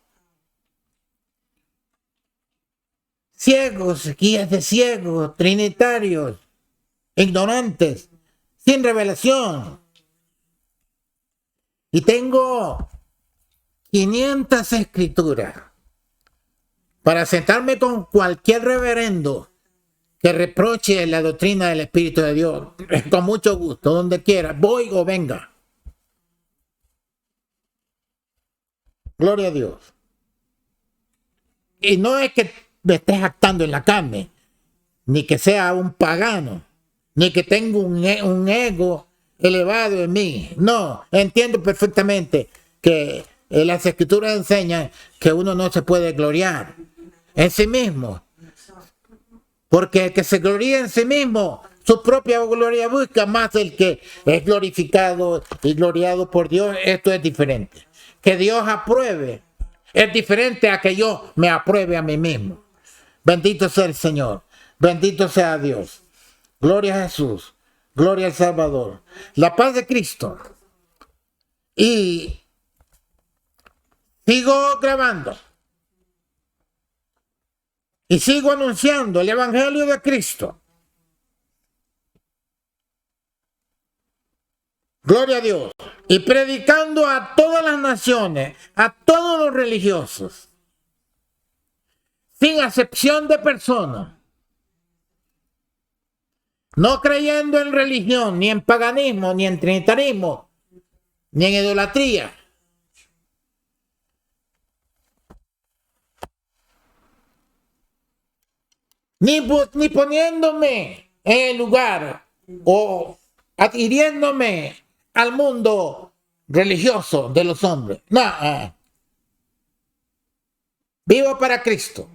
Ciegos, guías de ciegos, trinitarios, ignorantes, sin revelación. Y tengo 500 escrituras para sentarme con cualquier reverendo que reproche la doctrina del Espíritu de Dios. Con mucho gusto, donde quiera, voy o venga. Gloria a Dios. Y no es que me estés jactando en la carne, ni que sea un pagano, ni que tenga un ego elevado en mí. No, entiendo perfectamente que las escrituras enseñan que uno no se puede gloriar en sí mismo, porque el que se gloria en sí mismo, su propia gloria busca, más el que es glorificado y gloriado por Dios. Esto es diferente. Que Dios apruebe es diferente a que yo me apruebe a mí mismo. Bendito sea el Señor, bendito sea Dios. Gloria a Jesús, gloria al Salvador. La paz de Cristo. Y sigo grabando. Y sigo anunciando el Evangelio de Cristo. Gloria a Dios. Y predicando a todas las naciones, a todos los religiosos, sin acepción de persona. No creyendo en religión, ni en paganismo, ni en trinitarismo, ni en idolatría. ni poniéndome en el lugar o adhiriéndome al mundo religioso de los hombres. No, vivo para Cristo,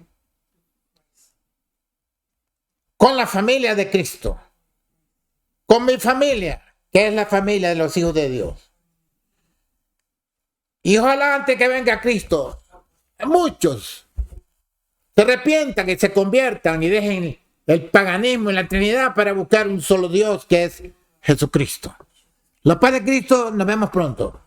con la familia de Cristo, con mi familia, que es la familia de los hijos de Dios. Y ojalá antes que venga Cristo, muchos se arrepientan y se conviertan y dejen el paganismo y la Trinidad para buscar un solo Dios, que es Jesucristo. La paz de Cristo, nos vemos pronto.